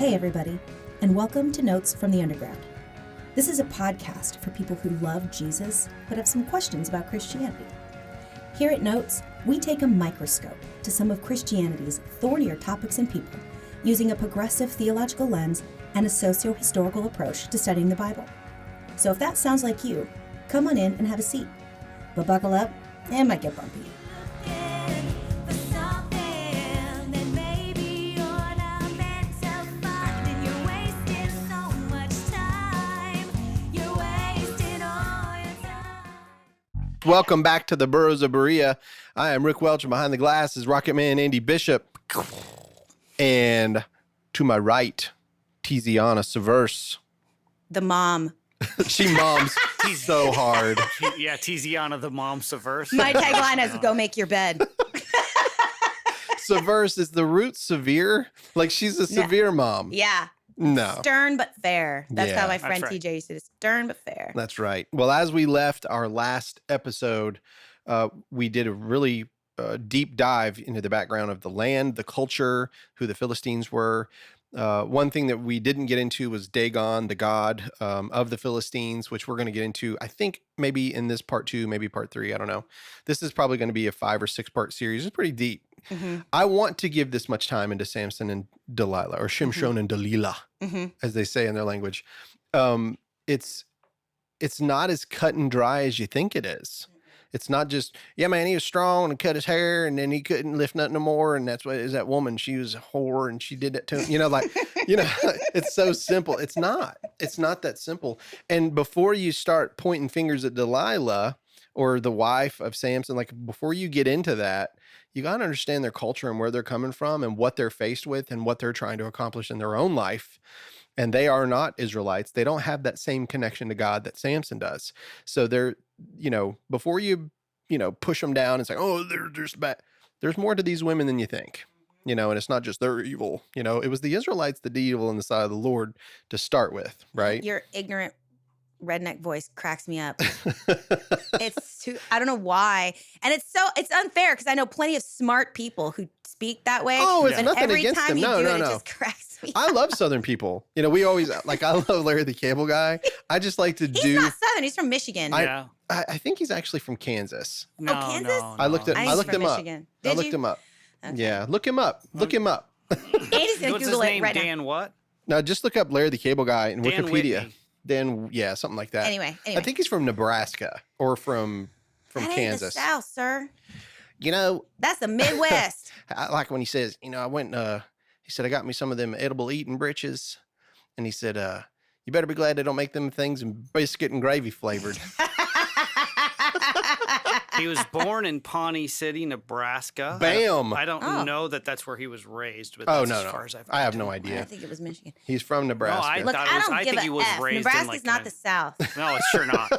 Hey everybody, and welcome to Notes from the Underground. This is a podcast for people who love Jesus but have some questions about Christianity. Here at Notes, we take a microscope to some of Christianity's thornier topics and people, using a progressive theological lens and a socio-historical approach to studying the Bible. So if that sounds like you, come on in and have a seat. But buckle up, it might get bumpy. Welcome back to the Burrows of Berea. I am Rick Welch, and behind the glass is Rocket Man Andy Bishop. And to my right, Tiziana Severse. The mom. She moms so hard. Yeah, Tiziana, the mom Severse. My tagline is go make your bed. Severse, is the root severe? Like she's a severe mom. Yeah. No. Stern but fair. That's how my friend right. TJ used to say. Stern but fair. That's right. Well, as we left our last episode, we did a really deep dive into the background of the land, the culture, who the Philistines were. One thing that we didn't get into was Dagon, the god of the Philistines, which we're going to get into, I think, maybe in this part 2, maybe part 3. I don't know. This is probably going to be a 5 or 6 part series. It's pretty deep. Mm-hmm. I want to give this much time into Samson and Delilah, or Samson and Delilah, as they say in their language. It's not as cut and dry as you think it is. It's not just, yeah, man, he was strong and cut his hair and then he couldn't lift nothing no more. And that's what is that woman. She was a whore and she did that to him. It's so simple. It's not that simple. And before you start pointing fingers at Delilah or the wife of Samson, like before you get into that, you got to understand their culture and where they're coming from and what they're faced with and what they're trying to accomplish in their own life. And they are not Israelites. They don't have that same connection to God that Samson does. So they're, before you, push them down and say, oh, they're just bad. There's more to these women than you think, and it's not just they're evil. It was the Israelites that did evil in the sight of the Lord to start with, right? Your ignorant redneck voice cracks me up. I don't know why. And it's unfair because I know plenty of smart people who speak that way. Oh, it's but nothing every against time them. you do No. it just cracks me I up. love Southern people. We always, I love Larry the Cable Guy. I just like to He's not Southern. He's from Michigan. I think he's actually from Kansas. No, Kansas? No. I looked him up. Michigan. I looked him up. Okay. Yeah, look him up. Look him up. Andy's going to What's Google his it name? right Dan now. what? No, just look up Larry the Cable Guy in Dan Wikipedia. Whitney. Dan, yeah, something like that. Anyway. I think he's from Nebraska or from That ain't Kansas. the South, sir. That's the Midwest. I like when he says, I went, he said, I got me some of them edible eating britches. And he said, you better be glad they don't make them things in biscuit and gravy flavored. He was born in Pawnee City, Nebraska. Bam. I don't know that that's where he was raised, but Oh, that's no. as far as I've I have heard. no I idea. think it was Michigan. He's from Nebraska. I Look, thought I it was- don't I give think he a was F. raised in, Nebraska's like, not the South. No, it's sure not.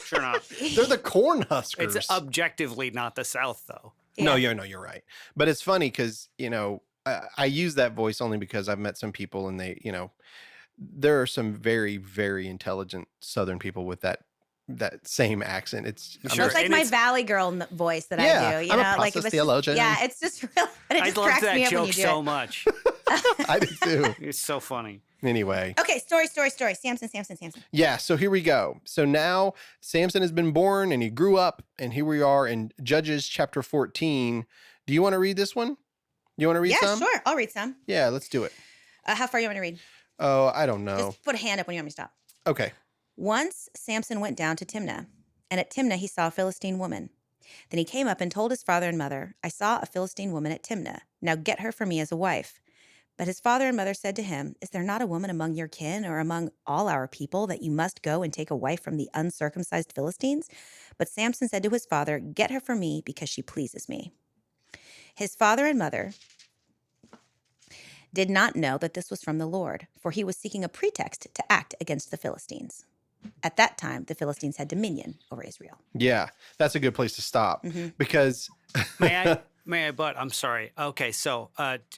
Sure not. They're the Cornhuskers. It's objectively not the South, though. No, you're right. But it's funny because, I use that voice only because I've met some people and they, there are some very, very intelligent Southern people with that same accent. It's Sure. It's like And my it's- Valley Girl voice that Yeah, I do. I'm a like process if it's theologian. Yeah, it's just real. But it I just love cracks me that up when joke you do so it. much. I do too. It's so funny. Anyway. Okay, story. Samson. Yeah, so here we go. So now Samson has been born and he grew up, and here we are in Judges chapter 14. Do you want to read this one? You want to read some? Yeah, sure. I'll read some. Yeah, let's do it. How far you want me to read? Oh, I don't know. Just put a hand up when you want me to stop. Okay. Once Samson went down to Timnah, and at Timnah he saw a Philistine woman. Then he came up and told his father and mother, I saw a Philistine woman at Timnah. Now get her for me as a wife. But his father and mother said to him, Is there not a woman among your kin or among all our people that you must go and take a wife from the uncircumcised Philistines? But Samson said to his father, Get her for me because she pleases me. His father and mother did not know that this was from the Lord, for he was seeking a pretext to act against the Philistines. At that time, the Philistines had dominion over Israel. Yeah, that's a good place to stop because May I, but I'm sorry. Okay, so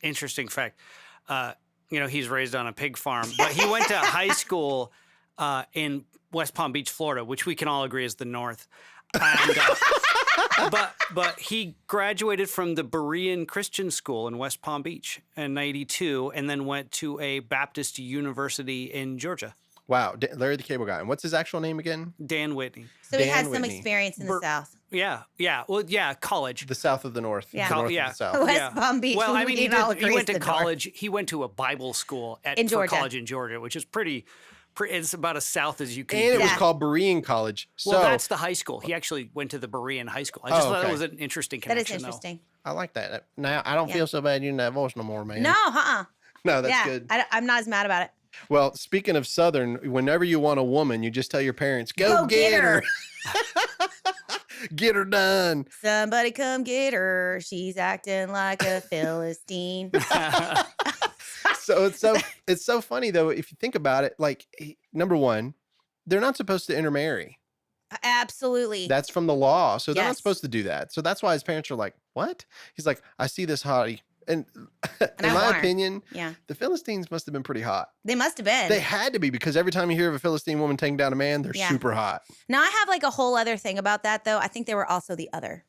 interesting fact. He's raised on a pig farm, but he went to high school in West Palm Beach, Florida, which we can all agree is the North. And but he graduated from the Berean Christian School in West Palm Beach in '92, and then went to a Baptist university in Georgia. Wow, Larry the Cable Guy. And what's his actual name again? Dan Whitney. So he Dan had some Whitney. experience in the South. Yeah. Well, yeah, college. The south of the north. Yeah. The north Yeah. of the south. West Palm Beach. Well, I mean, we he can all agree went is to the North. college. He went to a Bible school In for Georgia. college in Georgia, which is pretty. It's about as south as you can. And it get. was called Berean College. So Well, that's the high school. He actually went to the Berean High School. I just thought okay. it was an interesting That is connection. interesting. I like that. Now I don't feel so bad using that voice no more, man. No, No, that's yeah, good. I'm not as mad about it. Well, speaking of Southern, whenever you want a woman, you just tell your parents, go get her. Get her done. Somebody come get her. She's acting like a Philistine. So it's so funny though if you think about it. Like, number one, they're not supposed to intermarry. Absolutely. That's from the law, so they're not Yes. supposed to do that. So that's why his parents are like, "What?" He's like, "I see this hottie," and I in my want her. opinion, Yeah. the Philistines must have been pretty hot. They must have been. They had to be because every time you hear of a Philistine woman taking down a man, they're Yeah. super hot. Now, I have like a whole other thing about that, though. I think they were also the other.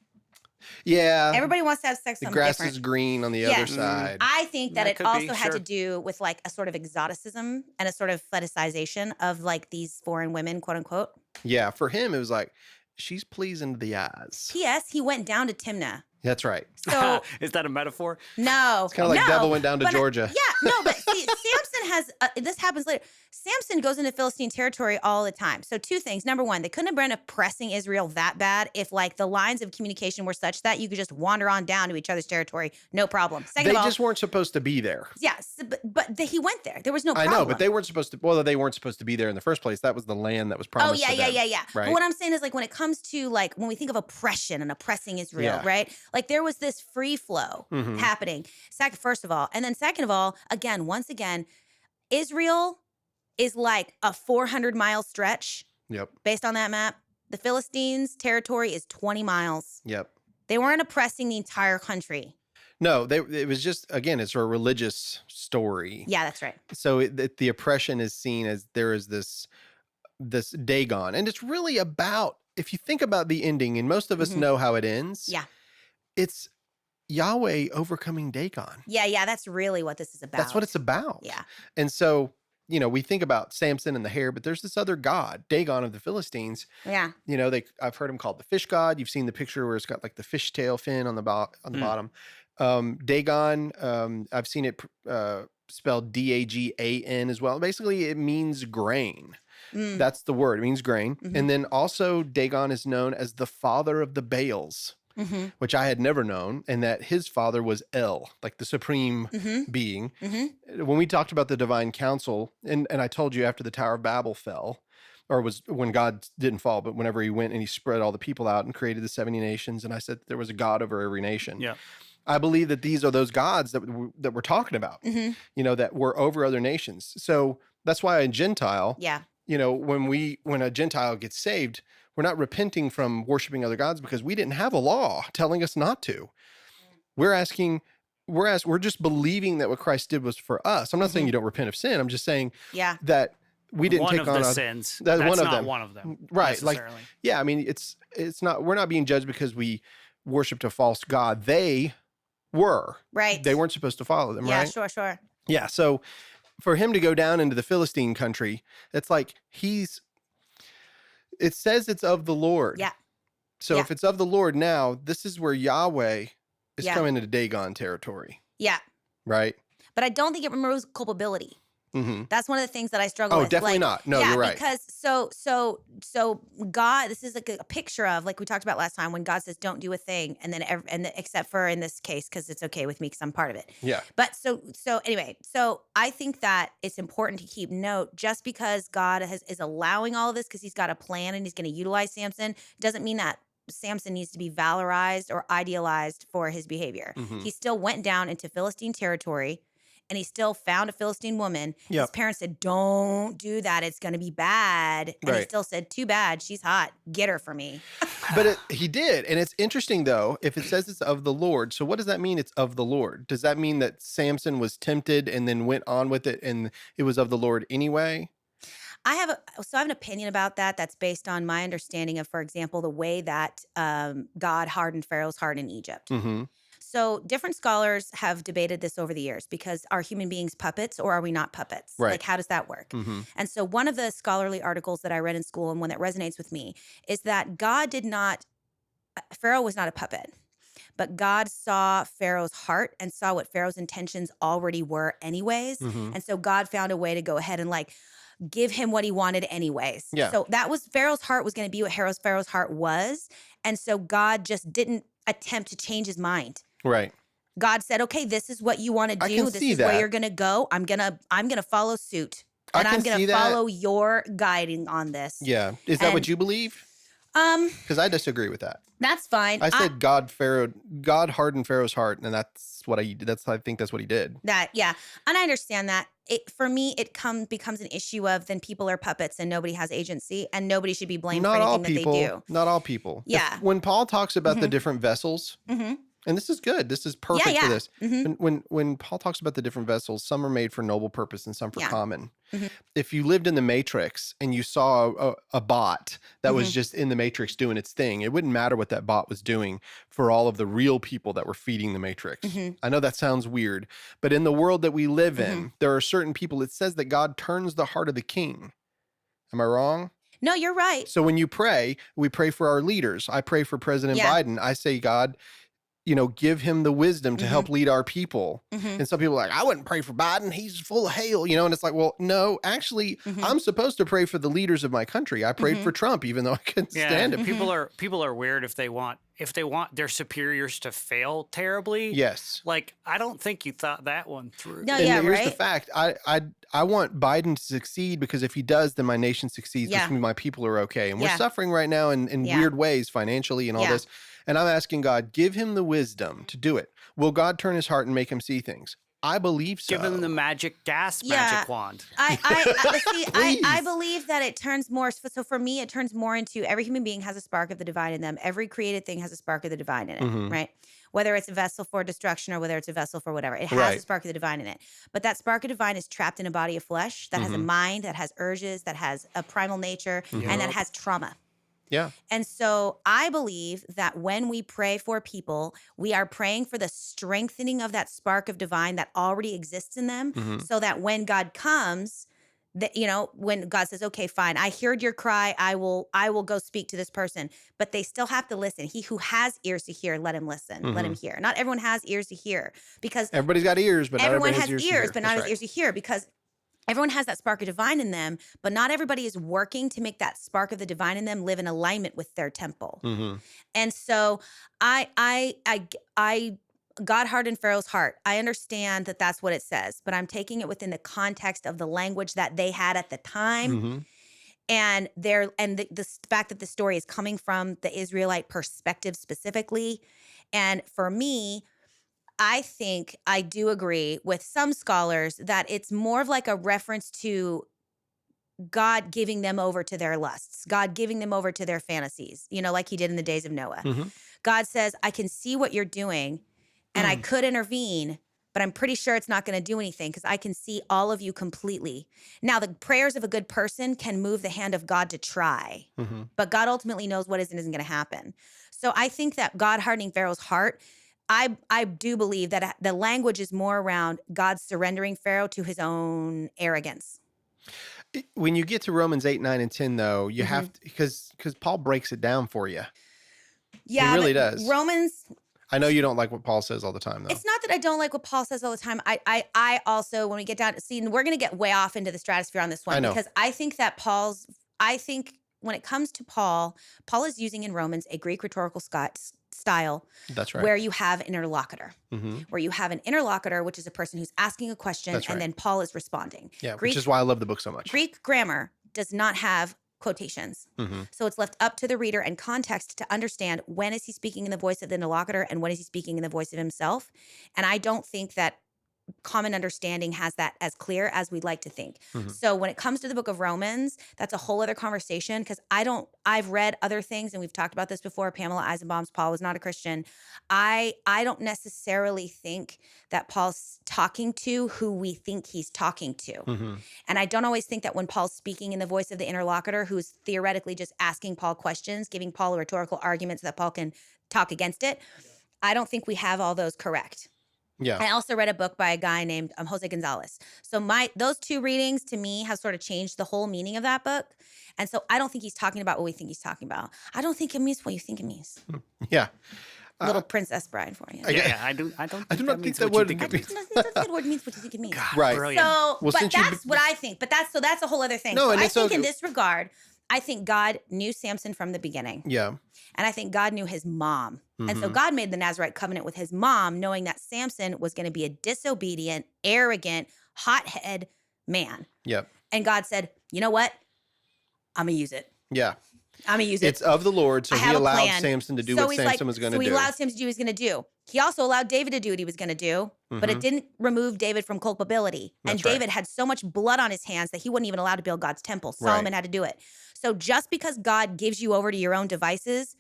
Yeah, Everybody wants to have sex the something grass different. is green on the Yeah. other side. I think that That it could also be, had to sure. do with like a sort of exoticism and a sort of fetishization of like these foreign women, quote unquote. Yeah, for him, it was like, she's pleasing to the eyes. P.S. He went down to Timnah. That's right. So Is that a metaphor? no, It's kind of like no, Devil went down to but, Georgia. Yeah, no, but see, Samson has this happens later. Samson goes into Philistine territory all the time. So two things. Number one, they couldn't have been oppressing Israel that bad if like the lines of communication were such that you could just wander on down to each other's territory, no problem. Second They of all, just weren't supposed to be there. yes, he went there. There was no I problem. know, but they weren't supposed to. Well, they weren't supposed to be there in the first place. That was the land that was Oh promised. yeah, to them, yeah. Right. But what I'm saying is like when it comes to like when we think of oppression and oppressing Israel, Yeah. right? Like there was this free flow Mhm. happening. First of all, and then second of all, once again, Israel is like a 400-mile stretch Yep. based on that map. The Philistines' territory is 20 miles. Yep. They weren't oppressing the entire country. No, it was just, again, it's a religious story. Yeah, that's right. So the oppression is seen as there is this Dagon, and it's really about, if you think about the ending, and most of us Mhm. know how it ends. Yeah. It's Yahweh overcoming Dagon. Yeah, that's really what this is about. That's what it's about. Yeah. And so, we think about Samson and the hair, but there's this other god, Dagon of the Philistines. Yeah. I've heard him called the fish god. You've seen the picture where it's got like the fish tail fin on the bottom. Dagon, I've seen it spelled Dagan as well. Basically, it means grain. Mm. That's the word. It means grain. Mhm. And then also Dagon is known as the father of the Baals, Mm-hmm. which I had never known, and that his father was El, like the supreme Mm-hmm. being. Mm-hmm. When we talked about the divine council, and I told you after the Tower of Babel fell, or was when God didn't fall, but whenever he went and he spread all the people out and created the 70 nations, and I said that there was a God over every nation. Yeah. I believe that these are those gods that we're talking about, Mm-hmm. that were over other nations. So that's why a Gentile, Yeah. when a Gentile gets saved, we're not repenting from worshiping other gods because we didn't have a law telling us not to. We're just believing that what Christ did was for us. I'm not saying you don't repent of sin. I'm just saying Yeah. that we didn't one take of on the a sins. that's That's one of not them. one of them. Right, like- necessarily. Yeah, I mean, it's not, we're not being judged because we worshiped a false god. They were. Right. They weren't supposed to follow them, Yeah, right? sure. Yeah, so for him to go down into the Philistine country, it's like it says it's of the Lord. Yeah. So Yeah. if it's of the Lord now, this is where Yahweh is Yeah. coming into Dagon territory, Yeah. right? But I don't think it removes culpability. Mm-hmm. That's one of the things that I struggle Oh, with. definitely Like, not. No, yeah, you're right. because so God, this is like a picture of like we talked about last time when God says don't do a thing, and then except for in this case because it's okay with me because I'm part of it. Yeah. But so anyway, so I think that it's important to keep note just because God is allowing all of this because He's got a plan and He's going to utilize Samson doesn't mean that Samson needs to be valorized or idealized for his behavior. Mhm. He still went down into Philistine territory. And he still found a Philistine woman. His Yep. parents said, don't do that. It's going to be bad. And he Right. still said, too bad. She's hot. Get her for me. But he did. And it's interesting, though, if it says it's of the Lord. So what does that mean it's of the Lord? Does that mean that Samson was tempted and then went on with it and it was of the Lord anyway? I have an opinion about that that's based on my understanding of, for example, the way that God hardened Pharaoh's heart in Egypt. Mm-hmm. So different scholars have debated this over the years because are human beings puppets or are we not puppets? Right. Like, how does that work? Mm-hmm. And so one of the scholarly articles that I read in school and one that resonates with me is that Pharaoh was not a puppet, but God saw Pharaoh's heart and saw what Pharaoh's intentions already were anyways. Mm-hmm. And so God found a way to go ahead and like give him what he wanted anyways. Yeah. So that was Pharaoh's heart was going to be what Pharaoh's heart was. And so God just didn't attempt to change his mind. Right. God said, okay, this is what you want to I do. can This see is where that. you're going to go. I'm going to follow suit. I And can I'm going see to that. follow your guiding on this. Yeah. Is that what And- you believe? Because I disagree with that. That's fine. I said God hardened Pharaoh's heart, and I think that's what he did. Yeah. And I understand that. For me, it becomes an issue of then people are puppets and nobody has agency and nobody should be blamed for anything that they do. Not all people. Yeah. When Paul talks about the Mhm. different vessels, Mm-hmm. and this is good. This is perfect Yeah. for this. Mm-hmm. When Paul talks about the different vessels, some are made for noble purpose and some for Yeah. common. Mhm. If you lived in the Matrix and you saw a bot that was Mhm. just in the Matrix doing its thing, it wouldn't matter what that bot was doing for all of the real people that were feeding the Matrix. Mhm. I know that sounds weird, but in the world that we live Mm-hmm. in, there are certain people. It says that God turns the heart of the king. Am I wrong? No, you're right. So when you pray, we pray for our leaders. I pray for President Yeah. Biden. I say, God, give him the wisdom to Mhm. help lead our people. Mhm. And some people are like, I wouldn't pray for Biden. He's full of hail, and it's like, well, no, actually, Mhm. I'm supposed to pray for the leaders of my country. I prayed Mhm. for Trump, even though I couldn't stand him. Mhm. People are weird if they want their superiors to fail terribly. Yes. Like, I don't think you thought that one through. No, And yeah, here's the right? fact. I want Biden to succeed because if he does, then my nation succeeds, Yeah. which means my people are okay. And we're Yeah. suffering right now in Yeah. weird ways financially and all Yeah. this. And I'm asking God, give him the wisdom to do it. Will God turn his heart and make him see things? I believe so. Give him the magic Yeah. magic wand. I Please. believe that it turns more. So for me, it turns more into every human being has a spark of the divine in them. Every created thing has a spark of the divine in it, Mhm. right? Whether it's a vessel for destruction or whether it's a vessel for whatever, it has Right. a spark of the divine in it. But that spark of divine is trapped in a body of flesh that has a Mhm. mind, that has urges, that has a primal nature, and that Yup. has trauma. Yeah. And so I believe that when we pray for people, we are praying for the strengthening of that spark of divine that already exists in them, Mhm. so that when God comes, that when God says, "Okay, fine, I heard your cry, I will go speak to this person," but they still have to listen. He who has ears to hear, let him listen, let him hear. Not everyone has ears to hear because Everybody's got ears, but not everyone everybody has has ears to hear. but not That's has ears to hear because everyone has that spark of divine in them, but not everybody is working to make that spark of the divine in them live in alignment with their temple. Mm-hmm. And so I God hardened Pharaoh's heart. I understand that that's what it says, but I'm taking it within the context of the language that they had at the time. Mm-hmm. And the fact that the story is coming from the Israelite perspective specifically. And for me, I think I do agree with some scholars that it's more of like a reference to God giving them over to their lusts, God giving them over to their fantasies, like he did in the days of Noah. Mm-hmm. God says, I can see what you're doing and I could intervene, but I'm pretty sure it's not going to do anything because I can see all of you completely. Now, the prayers of a good person can move the hand of God to try, Mm-hmm. but God ultimately knows what is and isn't going to happen. So I think that God hardening Pharaoh's heart, I do believe that the language is more around God surrendering Pharaoh to his own arrogance. When you get to Romans 8, 9, and 10, though, you Mm-hmm. have to, because Paul breaks it down for you. Yeah, really but does. Romans, I know you don't like what Paul says all the time, though. it's not that I don't like what Paul says all the time. I also, when we get down, we're going to get way off into the stratosphere on this one I know. because I think that when it comes to Paul is using in Romans a Greek rhetorical style That's right. where you have an interlocutor, Mm-hmm. where you have an interlocutor, which is a person who's asking a question That's right. and then Paul is responding. Yeah, Greek, which is why I love the book so much. Greek grammar does not have quotations. Mm-hmm. So it's left up to the reader and context to understand when is he speaking in the voice of the interlocutor and when is he speaking in the voice of himself. And I don't think that common understanding has that as clear as we'd like to think. Mhm. So when it comes to the book of Romans, that's a whole other conversation because I've read other things and we've talked about this before. Pamela Eisenbaum's Paul was not a Christian. I don't necessarily think that Paul's talking to who we think he's talking to. Mhm. And I don't always think that when Paul's speaking in the voice of the interlocutor, who's theoretically just asking Paul questions, giving Paul rhetorical arguments that Paul can talk against it, I don't think we have all those correct. Yeah. I also read a book by a guy named Jose Gonzalez. So those two readings to me have sort of changed the whole meaning of that book. And so I don't think he's talking about what we think he's talking about. I don't think it means what you think it means. Yeah. Little Princess Bride for you. Yeah, I do. I don't. I do not think means that what you word think it means. It doesn't think the word means what you think it means. God, Right. brilliant. So, Well, but since you- that's what I think. But that's a whole other thing. No, so and I it's think in okay. this regard, I think God knew Samson from the beginning. Yeah. And I think God knew his mom. And so Mhm. God made the Nazirite covenant with his mom, knowing that Samson was going to be a disobedient, arrogant, hothead man. Yep. And God said, you know what? I'm going to use it. Yeah. I'm going to use it. It's of the Lord, so I he have a allowed plan. Samson to do So what he's Samson was going to So do. he allowed Samson to do what he was going to do. He also allowed David to do what he was going to do, but it Mhm. didn't remove David from culpability. And That's right. David had so much blood on his hands that he wasn't even allowed to build God's temple. Solomon had to do it. So just because God gives you over to your own devices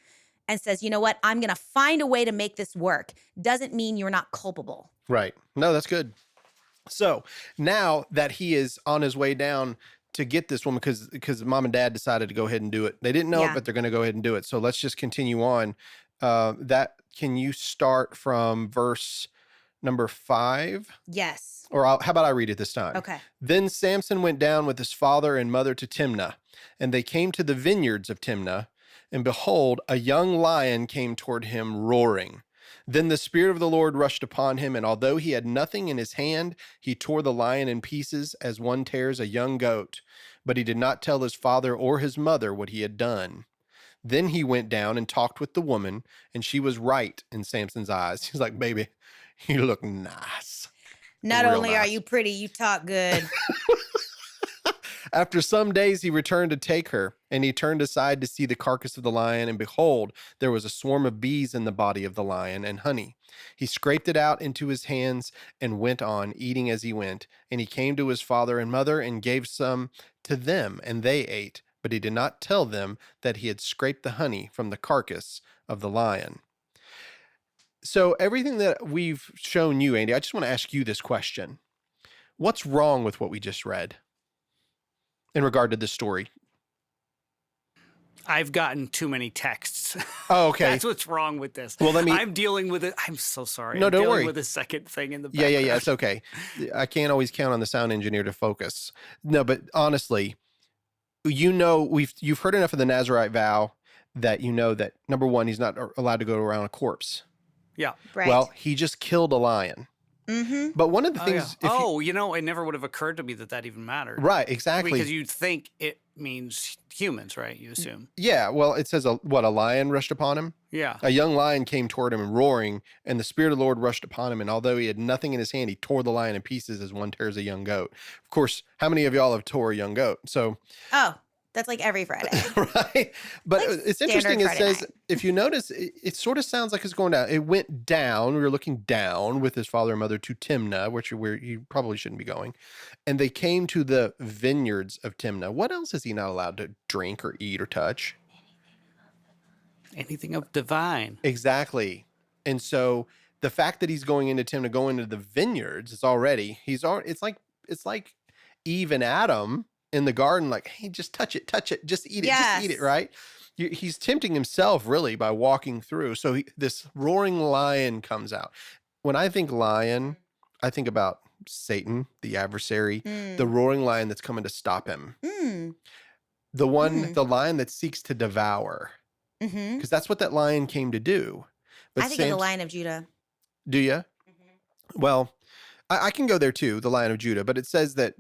and says, you know what, I'm going to find a way to make this work, doesn't mean you're not culpable. Right. No, that's good. So now that he is on his way down to get this woman, because mom and dad decided to go ahead and do it. They didn't know it, Yeah. but they're going to go ahead and do it. So let's just continue on. Can you start from verse number 5? Yes. Or how about I read it this time? Okay. Then Samson went down with his father and mother to Timnah, and they came to the vineyards of Timnah, and behold, a young lion came toward him roaring. Then the Spirit of the Lord rushed upon him, and although he had nothing in his hand, he tore the lion in pieces as one tears a young goat. But he did not tell his father or his mother what he had done. Then he went down and talked with the woman, and she was right in Samson's eyes. He's like, baby, you look nice. Not Real only are nice. you pretty, you talk good. After some days, he returned to take her, and he turned aside to see the carcass of the lion, and behold, there was a swarm of bees in the body of the lion and honey. He scraped it out into his hands and went on, eating as he went. And he came to his father and mother and gave some to them, and they ate. But he did not tell them that he had scraped the honey from the carcass of the lion. So everything that we've shown you, Andy, I just want to ask you this question. What's wrong with what we just read in regard to this story? I've gotten too many texts. Oh, okay. That's what's wrong with this. Well, let me- I'm dealing with it. I'm so sorry. No, I'm don't dealing worry. with a second thing in the Yeah, background. it's okay. I can't always count on the sound engineer to focus. No, but honestly, you've heard enough of the Nazirite vow that you know that, number one, he's not allowed to go around a corpse. Yeah. Right. Well, he just killed a lion. Mm-hmm. But one of the Oh, things, yeah. It never would have occurred to me that even mattered. right, exactly. Because you'd think it means humans, right? You assume. Yeah, well, it says, a lion rushed upon him? Yeah. A young lion came toward him and roaring, and the Spirit of the Lord rushed upon him, and although he had nothing in his hand, he tore the lion in pieces as one tears a young goat. Of course, how many of y'all have tore a young goat? So, Oh, that's like every Friday. right? But Like it's interesting, standard it Friday says, night. if you notice, it sort of sounds like it's going down. It went down. We were looking down with his father and mother to Timnah, where you probably shouldn't be going. And they came to the vineyards of Timnah. What else is he not allowed to drink or eat or touch? Anything of divine. Exactly. And so the fact that he's going into Timnah, going into the vineyards, it's like Eve and Adam in the garden, like, hey, just touch it, just eat it, just eat it, Yes. right? He's tempting himself really by walking through. So this roaring lion comes out. When I think lion, I think about Satan, the adversary, the roaring lion that's coming to stop him. The lion that seeks to devour, Mm-hmm. because that's what that lion came to do. But I think of the Samson- Lion of Judah. Do you? Mm-hmm. Well, I can go there too, the Lion of Judah, but it says that,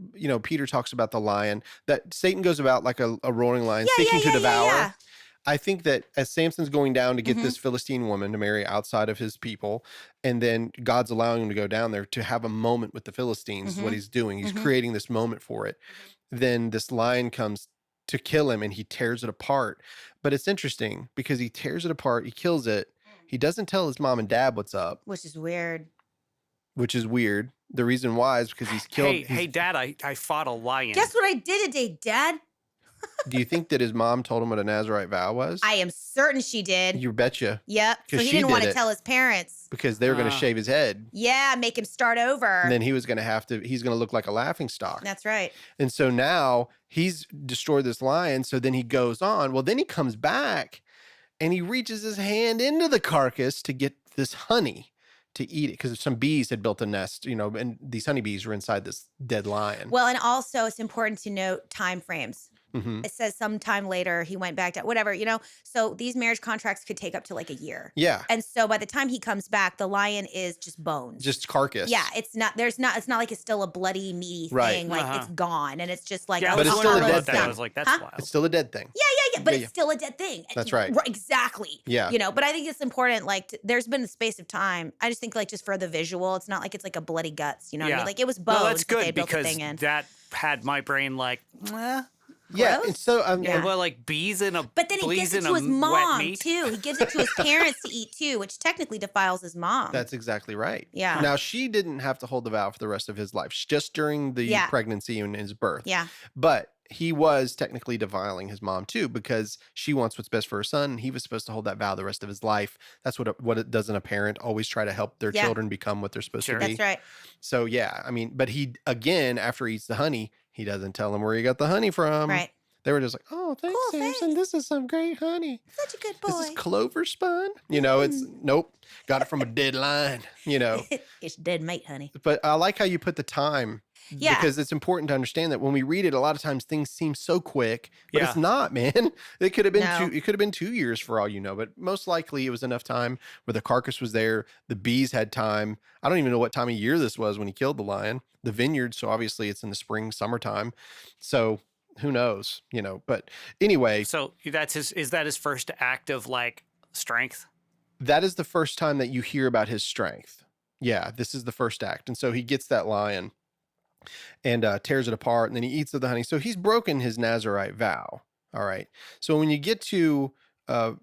Peter talks about the lion, that Satan goes about like a roaring lion seeking to devour. Yeah. I think that as Samson's going down to get Mhm. this Philistine woman to marry outside of his people, and then God's allowing him to go down there to have a moment with the Philistines, is what Mhm. he's doing. He's Mhm. creating this moment for it. Then this lion comes to kill him and he tears it apart. But it's interesting because he tears it apart, he kills it. He doesn't tell his mom and dad what's up, Which is weird. which is weird. The reason why is because he's killed. Hey, Dad, I fought a lion. Guess what I did today, Dad? Do you think that his mom told him what a Nazirite vow was? I am certain she did. You betcha. Yep. So 'Cause he she didn't want did to it. tell his parents. Because they were going to shave his head. Yeah, make him start over. And then he was going to he's going to look like a laughingstock. That's right. And so now he's destroyed this lion. So then he goes on. Well, then he comes back and he reaches his hand into the carcass to get this honey to eat it. Because some bees had built a nest, and these honeybees were inside this dead lion. Well, and also it's important to note time frames. Mm-hmm. It says sometime later he went back to whatever, So these marriage contracts could take up to like a year. Yeah. And so by the time he comes back, the lion is just bones. Just carcass. Yeah, it's not like it's still a bloody, meaty Right. thing. Like it's gone. And it's just like, Yeah, But it's I was still a wondering dead about that. thing. I was like, that's wild. It's still a dead thing. Yeah, but Yeah, it's still a dead thing. That's right. Exactly. Yeah. But I think it's important. Like, there's been a space of time. I just think, like, just for the visual, it's not like it's like a bloody guts. You know what I mean? Like, it was bones. No, that's that they good built the because thing in. that had my brain like, Yeah. Gross. And so, well, like bees in a But then he bees gives it in to a his wet mom meat. too. He gives it to his parents to eat too, which technically defiles his mom. that's exactly right. Yeah. Now, she didn't have to hold the vow for the rest of his life, just during the Yeah. pregnancy and his birth. Yeah. But he was technically defiling his mom too, because she wants what's best for her son. He was supposed to hold that vow the rest of his life. That's what it does in a parent, always try to help their Yeah. children become what they're supposed to be. That's right. So yeah, I mean, but he, again, after he eats the honey, he doesn't tell them where he got the honey from. Right. They were just like, oh, thanks, Cool, Samson. thanks. This is some great honey. Such a good Is this boy. clover spun? It's nope. Got it from a dead lion, It's dead mate, honey. But I like how you put the time. Yeah. Because it's important to understand that when we read it, a lot of times things seem so quick, but it's Yeah. not, man. It could have been No. it could have been 2 years for all you know, but most likely it was enough time where the carcass was there. The bees had time. I don't even know what time of year this was when he killed the lion. The vineyard, so obviously it's in the spring, summertime. So who knows, but anyway, So is that his first act of like strength? that is the first time that you hear about his strength. Yeah, this is the first act. And so he gets that lion and tears it apart, and then he eats of the honey. So he's broken his Nazirite vow. All right. So when you get to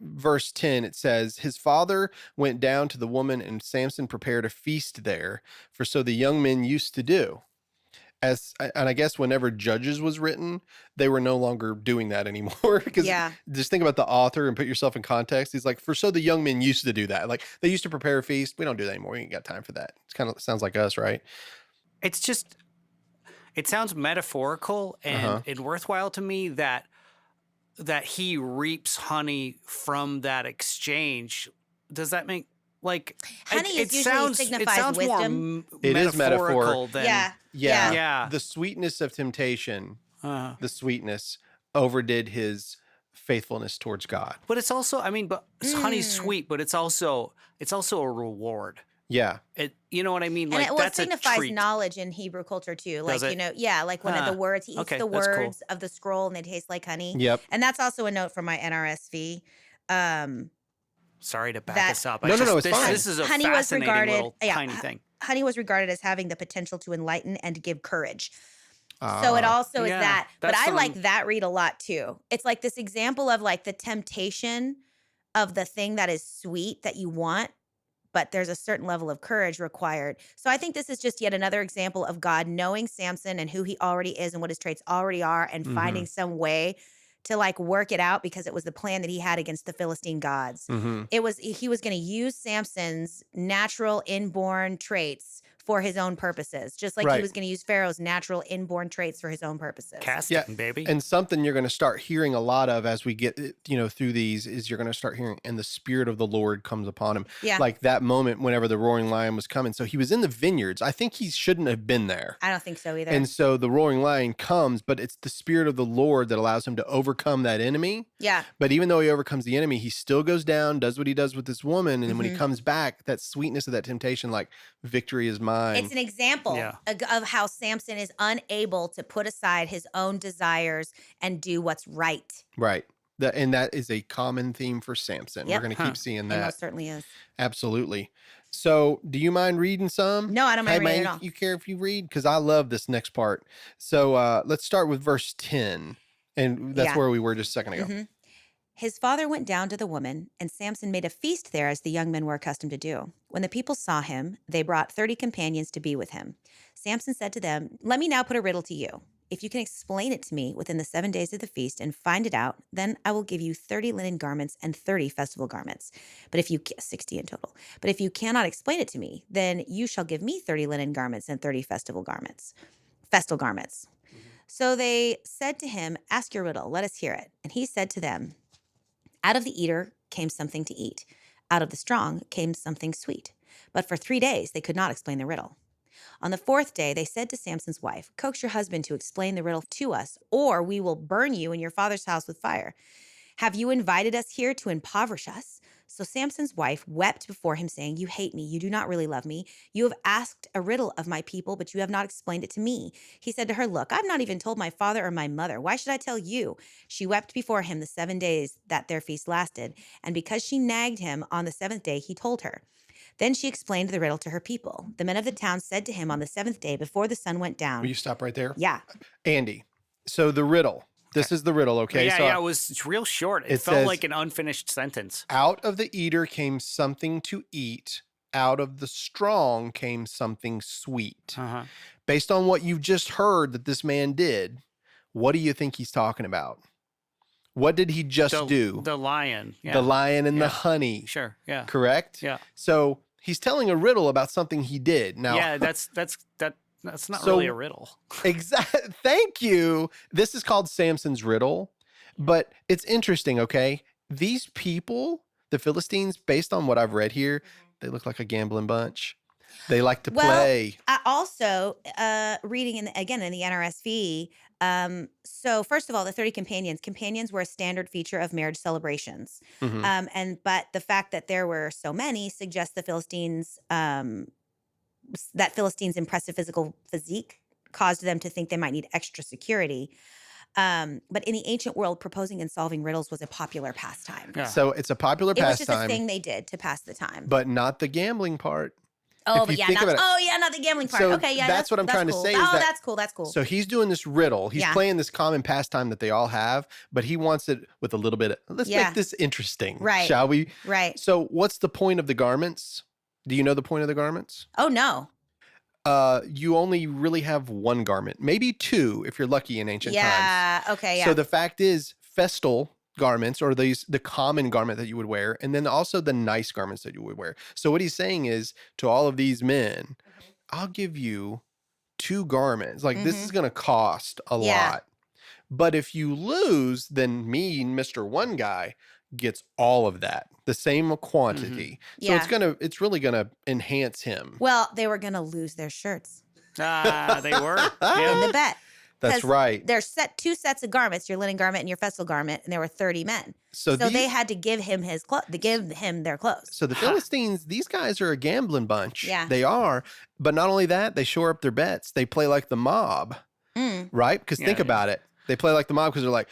verse 10, it says, his father went down to the woman, and Samson prepared a feast there, for so the young men used to do. And I guess whenever Judges was written, they were no longer doing that anymore. Because just think about the author and put yourself in context. He's like, for so the young men used to do that. Like they used to prepare a feast. We don't do that anymore. We ain't got time for that. It's kind of sounds like us, right? It's just, it sounds metaphorical and worthwhile to me that he reaps honey from that exchange. Does that make like Honey is usually signifies wisdom. It is metaphorical metaphor. than Yeah. The sweetness of temptation, uh, the sweetness overdid his faithfulness towards God. but it's also, I mean, but honey's sweet, but it's also a reward. Yeah. You know what I mean? And Like it that's a signifies treat. knowledge in Hebrew culture too. Like, Does it? like one of the words, he eats Okay, the that's cool. words of the scroll and they taste like honey. Yep. And that's also a note from my NRSV. Sorry to back that- us up. No, it's fine. This is a Honey was fascinating regarded- little yeah, tiny thing. Honey was regarded as having the potential to enlighten and to give courage. So it also is Yeah, that. But that's I like something- that read a lot too. It's like this example of like the temptation of the thing that is sweet that you want, but there's a certain level of courage required. So I think this is just yet another example of God knowing Samson and who he already is and what his traits already are and finding some way to like work it out because it was the plan that he had against the Philistine gods. He was going to use Samson's natural inborn traits for his own purposes, just like he Right. was going to use Pharaoh's natural inborn traits for his own purposes. Casting, baby. And something you're going to start hearing a lot of as we get, through these is you're going to start hearing, and the Spirit of the Lord comes upon him. Yeah. Like that moment whenever the roaring lion was coming. So he was in the vineyards. I think he shouldn't have been there. I don't think so either. And so the roaring lion comes, but it's the Spirit of the Lord that allows him to overcome that enemy. yeah. But even though he overcomes the enemy, he still goes down, does what he does with this woman. And then when he comes back, that sweetness of that temptation, like victory is mine. It's an example of how Samson is unable to put aside his own desires and do what's right. Right. And that is a common theme for Samson. Yep. We're going to keep seeing It that. most certainly is. Absolutely. So do you mind reading some? No, I don't mind Hey, reading man, at all. You care if you read? Because I love this next part. So let's start with verse 10. And that's Yeah. where we were just a second ago. His father went down to the woman, and Samson made a feast there as the young men were accustomed to do. When the people saw him, they brought 30 companions to be with him. Samson said to them, "Let me now put a riddle to you. If you can explain it to me within the 7 days of the feast and find it out, then I will give you 30 linen garments and 30 festival garments. But if you 60 in total. But if you cannot explain it to me, then you shall give me 30 linen garments and 30 festal garments." So they said to him, "Ask your riddle, let us hear it." And he said to them, "Out of the eater came something to eat. Out of the strong came something sweet. But for 3 days they could not explain the riddle. On the 4th day, they said to Samson's wife, 'Coax your husband to explain the riddle to us, or we will burn you and your father's house with fire. Have you invited us here to impoverish us?' So Samson's wife wept before him, saying, 'You hate me. You do not really love me. You have asked a riddle of my people, but you have not explained it to me.' He said to her, 'Look, I've not even told my father or my mother. Why should I tell you?' She wept before him the 7 days that their feast lasted, and because she nagged him on the 7th day, he told her. Then she explained the riddle to her people. The men of the town said to him on the 7th day before the sun went down." Will you stop right there? Yeah. Andy, so the riddle. This is the riddle, okay? Yeah, so yeah, it was real short. It felt says, like an unfinished sentence. "Out of the eater came something to eat. Out of the strong came something sweet." Uh-huh. Based on what you've just heard that this man did, what do you think he's talking about? What did he just do? The lion. Yeah. The lion and Yeah. the honey. Sure. Yeah. Correct? Yeah. So he's telling a riddle about something he did. Now, Yeah, that's not So- really a riddle. Exactly. Thank you. This is called Samson's riddle, but it's interesting. Okay, these people, the Philistines, based on what I've read here, they look like a gambling bunch. They like to play. I also, reading in the NRSV, so first of all, the 30 companions were a standard feature of marriage celebrations. Mhm. But the fact that there were so many suggests that Philistines' impressive physique caused them to think they might need extra security. But in the ancient world, proposing and solving riddles was a popular pastime. Yeah. So it's a popular It was just a pastime, thing they did to pass the time. but not the gambling part. Oh, if but you yeah, think not, about it- oh yeah, not the gambling part. So Okay, yeah, that's what I'm trying to cool. say is Oh, that- that's cool. That's cool. So he's doing this riddle. He's Yeah. playing this common pastime that they all have, but he wants it with a little bit of, let's Yeah. make this interesting. Right. Shall we? Right. So what's the point of the garments? Do you know the point of the garments? Oh no. You only really have one garment, maybe two if you're lucky in ancient times. Yeah. Okay. Yeah. So the fact is, festal garments are the common garment that you would wear, and then also the nice garments that you would wear. So what he's saying is to all of these men, I'll give you two garments. Like this is going to cost a Yeah. lot. But if you lose, then me, Mr. One Guy, gets all of that, the same quantity. So Yeah. it's really gonna enhance him. Well, they were gonna lose their shirts They were. in Yeah. the bet. That's 'Cause right. There's two sets of garments, your linen garment and your festal garment, and there were 30 men. So So these- they had to give him their clothes. So the Philistines, these guys are a gambling bunch. Yeah. They are. But not only that, they shore up their bets. They play like the mob, right? Because think Yeah. about it. They play like the mob because they're like,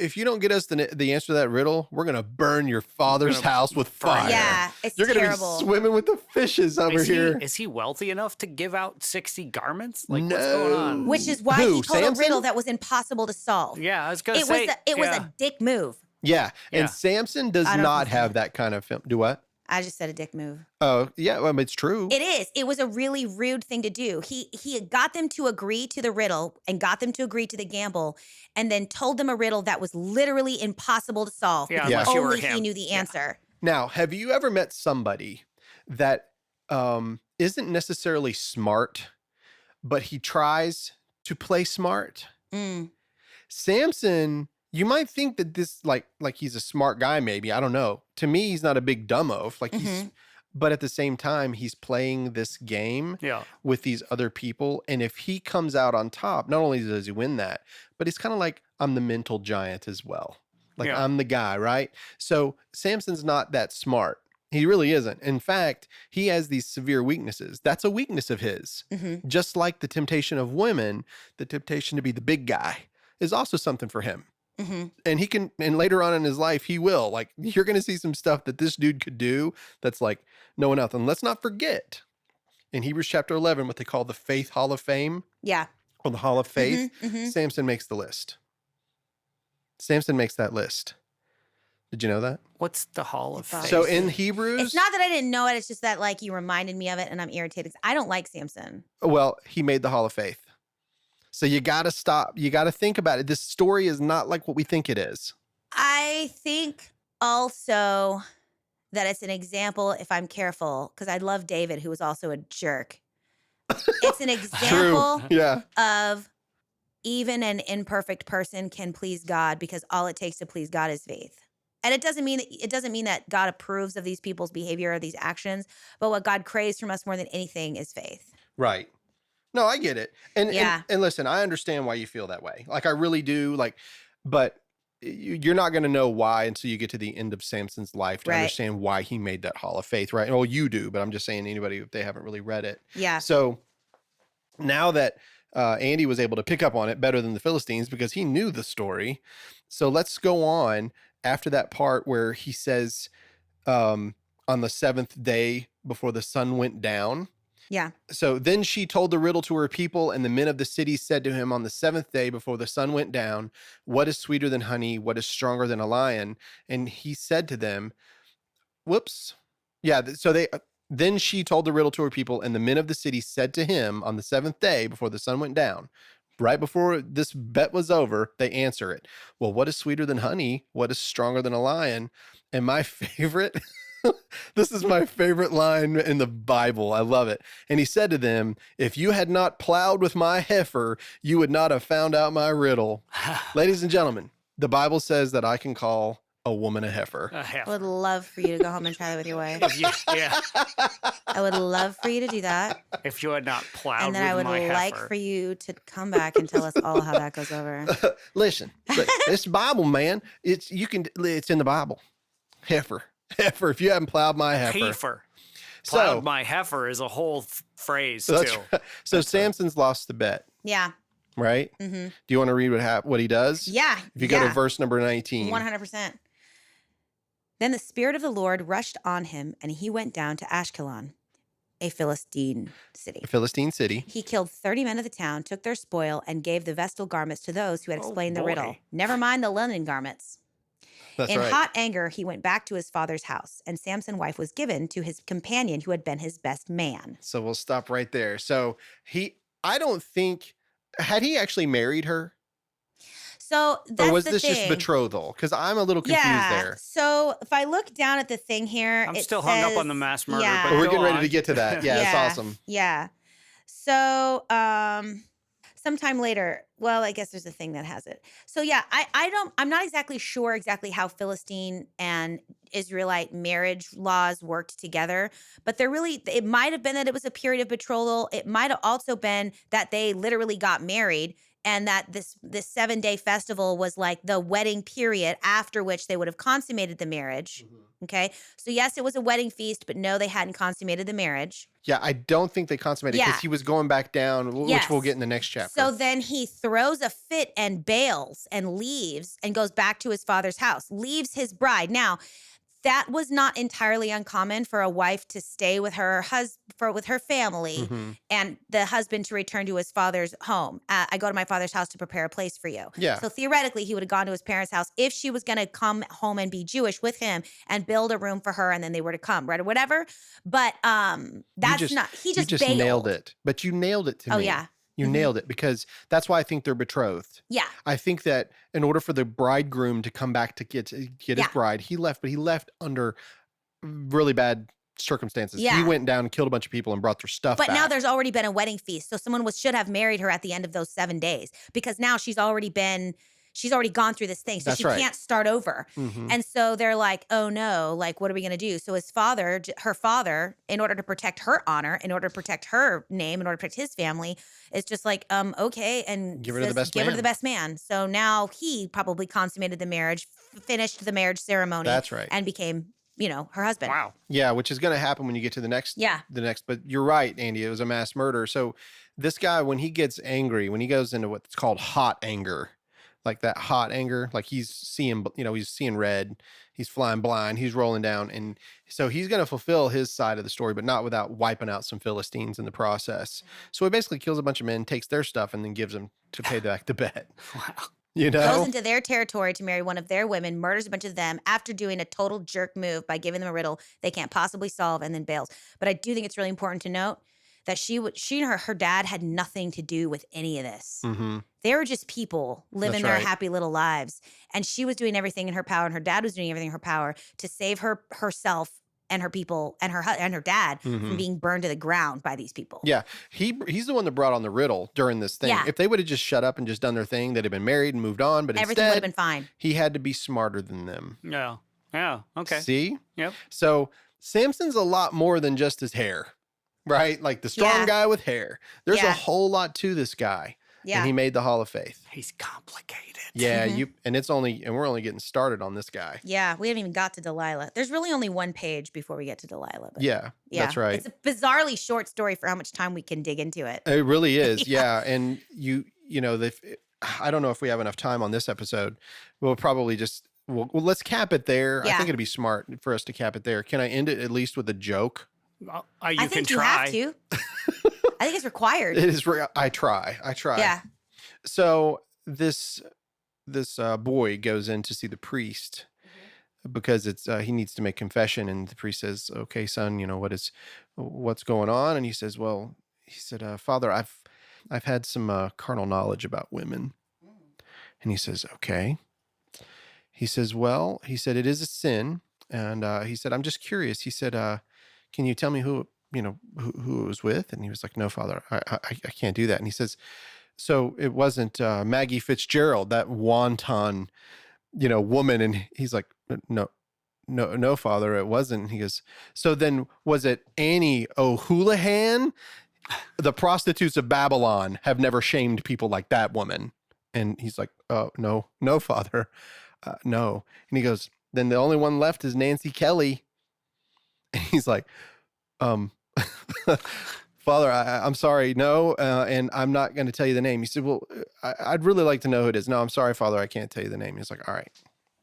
if you don't get us the answer to that riddle, we're going to burn your father's gonna house with burn fire. it. Yeah, it's You're gonna terrible. be swimming with the fishes over here. Is he wealthy enough to give out 60 garments? Like, what's No. going on? Which is why Who, he told Samson? a riddle that was impossible to solve. Yeah, I was gonna It say was yeah. a dick move. Yeah. Yeah. And Samson does I don't not think so. have that kind of film. Do what? I just said a dick move. Oh, yeah. Well, it's true. It is. It was a really rude thing to do. He got them to agree to the riddle and got them to agree to the gamble, and then told them a riddle that was literally impossible to solve Yeah, because unless you were only he him. knew the Yeah. answer. Now, have you ever met somebody that isn't necessarily smart, but he tries to play smart? Mm. Samson, you might think that this like he's a smart guy, maybe. I don't know. To me, he's not a big dumbo. Like he's, but at the same time, he's playing this game Yeah. with these other people. And if he comes out on top, not only does he win that, but he's kind of like, I'm the mental giant as well. Like Yeah. I'm the guy, right? So Samson's not that smart. He really isn't. In fact, he has these severe weaknesses. That's a weakness of his. Mm-hmm. Just like the temptation of women, the temptation to be the big guy is also something for him. Mm-hmm. And he can, and later on in his life, he will. Like, you're going to see some stuff that this dude could do that's like no one else. And let's not forget in Hebrews chapter 11, what they call the Faith Hall of Fame Yeah. or the Hall of Faith, Mhm. Samson makes the list. Samson makes that list. Did you know that? What's the Hall of Faith? So in Hebrews, It's not that I didn't know it. It's just that like you reminded me of it and I'm irritated. I don't like Samson. well, he made the Hall of Faith. So you got to stop. You got to think about it. This story is not like what we think it is. I think also that it's an example, if I'm careful, because I love David, who was also a jerk. It's an example Yeah. of even an imperfect person can please God because all it takes to please God is faith. And it doesn't mean that God approves of these people's behavior or these actions, but what God craves from us more than anything is faith. Right. No, I get it. And, Yeah. and listen, I understand why you feel that way. Like I really do. Like, but you're not going to know why until you get to the end of Samson's life to Right. understand why he made that Hall of Faith, right? Well, you do, but I'm just saying anybody, if they haven't really read it. Yeah. So now that Andy was able to pick up on it better than the Philistines because he knew the story. So let's go on after that part where he says on the seventh day before the sun went down. Yeah. So then she told the riddle to her people, and the men of the city said to him on the seventh day before the sun went down, "What is sweeter than honey? What is stronger than a lion?" And he said to them, whoops. Yeah. So then she told the riddle to her people, and the men of the city said to him on the seventh day before the sun went down, right before this bet was over, they answer it. Well, what is sweeter than honey? What is stronger than a lion? And my favorite, this is my favorite line in the Bible. I love it. And he said to them, "If you had not plowed with my heifer, you would not have found out my riddle." Ladies and gentlemen, the Bible says that I can call a woman a heifer. I would love for you to go home and try that with your wife. Yeah. I would love for you to do that. If you had not plowed And then I with would my like heifer. for you to come back and tell us all how that goes over. Listen, it's Bible, man. It's in the Bible. Heifer. If you haven't plowed my heifer. Heifer. So- Plowed my heifer is a whole phrase, That's too. right. So Samson's lost the bet, Yeah. right? Mm-hmm. Do you want to read what he does? Yeah. If you go to verse number 19. 100%. Then the Spirit of the Lord rushed on him, and he went down to Ashkelon, a Philistine city. A Philistine city. He killed 30 men of the town, took their spoil, and gave the vestal garments to those who had Oh, explained the boy. riddle. Never mind the linen garments. That's In right. hot anger, he went back to his father's house, and Samson's wife was given to his companion who had been his best man. So we'll stop right there. So I don't think, had he actually married her? So that's Or was the this thing. just betrothal? Because I'm a little confused there. So if I look down at the thing here, I'm it still hung up says- on the mass murder, Yeah. but We're go getting ready on. to get to that. Yeah, it's awesome. Yeah. So sometime later, well, I guess there's a thing that has it. So yeah, I'm not exactly sure exactly how Philistine and Israelite marriage laws worked together, but it might have been that it was a period of betrothal. It might have also been that they literally got married and that this 7-day festival was like the wedding period after which they would have consummated the marriage. Okay. So yes, it was a wedding feast, but no, they hadn't consummated the marriage. Yeah, I don't think they consummated because Yeah. he was going back down, which Yes. we'll get in the next chapter. So then he throws a fit and bails and leaves and goes back to his father's house, leaves his bride. Now, that was not entirely uncommon for a wife to stay with her with her family Mhm. and the husband to return to his father's home. I go to my father's house to prepare a place for you. Yeah. So theoretically, he would have gone to his parents' house if she was going to come home and be Jewish with him and build a room for her, and then they were to come, right, or whatever. But that's just- not. He you just just bailed. nailed it. But you nailed it to me. Oh yeah, You Mhm. nailed it because that's why I think they're betrothed. yeah. I think that in order for the bridegroom to come back to get his Yeah. bride, he left under really bad circumstances. He Yeah. went down and killed a bunch of people and brought their stuff But back. now there's already been a wedding feast, so someone should have married her at the end of those 7 days because now she's already gone through this thing, so That's she right. can't start over. Mhm. And so they're like, oh no, like what are we gonna do? So her father, in order to protect her honor, in order to protect her name, in order to protect his family, is just like, okay, and Give her to the says, best give her to man. the best man. So now he probably consummated the marriage, finished the marriage ceremony, That's right. and became, her husband. Wow. Yeah, which is going to happen when you get to the next. Yeah. But you're right, Andy. It was a mass murder. So this guy, when he gets angry, when he goes into what's called hot anger, like that hot anger, like he's seeing red, he's flying blind, he's rolling down, and so he's going to fulfill his side of the story, but not without wiping out some Philistines in the process. So he basically kills a bunch of men, takes their stuff, and then gives them to pay back the bet. Wow. You goes know? into their territory to marry one of their women, murders a bunch of them after doing a total jerk move by giving them a riddle they can't possibly solve, and then bails. But I do think it's really important to note that she and her dad had nothing to do with any of this. Mm-hmm. They were just people living That's their right. happy little lives. And she was doing everything in her power, and her dad was doing everything in her power to save herself and her people and her dad from being burned to the ground by these people. Yeah, he's the one that brought on the riddle during this thing. Yeah. If they would have just shut up and just done their thing, they'd have been married and moved on. But Everything would have instead, been fine. he had to be smarter than them. Yeah. Yeah. Okay. See? Yep. So Samson's a lot more than just his hair, right? Like the strong Yeah. guy with hair. There's a Yeah. whole lot to this guy. Yeah. And he made the Hall of Faith. He's complicated. Yeah, Mhm. we're only getting started on this guy. Yeah, we haven't even got to Delilah. There's really only one page before we get to Delilah. But Yeah, that's right. It's a bizarrely short story for how much time we can dig into it. It really is. Yeah. Yeah. And I don't know if we have enough time on this episode. We'll probably just, let's cap it there. I Yeah. think it'd be smart for us to cap it there. Can I end it at least with a joke? You I can think you try. have to. I think it's required. It is. I try. Yeah. So this boy goes in to see the priest because he needs to make confession, and the priest says, "Okay, son, what's going on?" And he says, "Well," he said, "Father, I've had some carnal knowledge about women." And he says, "Okay." He says, "Well," he said, "it is a sin." And he said, "I'm just curious." He said, "Can you tell me who it was with?" And he was like, "No, Father, I can't do that." And he says, "So it wasn't Maggie Fitzgerald, that wanton, woman?" And he's like, No, Father, it wasn't." And he goes, "So then was it Annie O'Houlihan? The prostitutes of Babylon have never shamed people like that woman." And he's like, "Oh, no, Father, no." And he goes, "Then the only one left is Nancy Kelly." And he's like, "Father, I'm sorry, no, and I'm not going to tell you the name." He said, "Well, I'd really like to know who it is." "No, I'm sorry, Father, I can't tell you the name." He's like, "All right.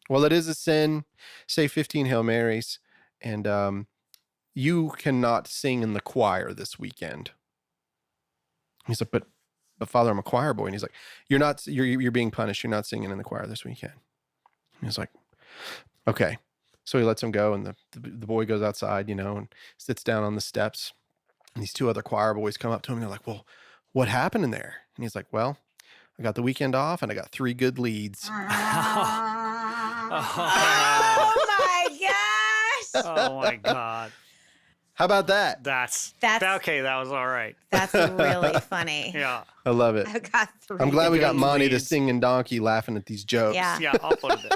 Well, it is a sin. Say 15 Hail Marys, and you cannot sing in the choir this weekend." He's like, but Father, I'm a choir boy." And he's like, "You're being punished. You're not singing in the choir this weekend." And he's like, "Okay." So he lets him go, and the boy goes outside, and sits down on the steps. And these two other choir boys come up to him, and they're like, "Well, what happened in there?" And he's like, "Well, I got the weekend off, and I got 3 good leads." Oh my gosh. Oh my God. How about that? That's okay. That was all right. That's really funny. Yeah. I love it. I've got 3. I'm glad we got good Monty the leads. singing donkey laughing at these jokes. Yeah. Yeah. I'll put it.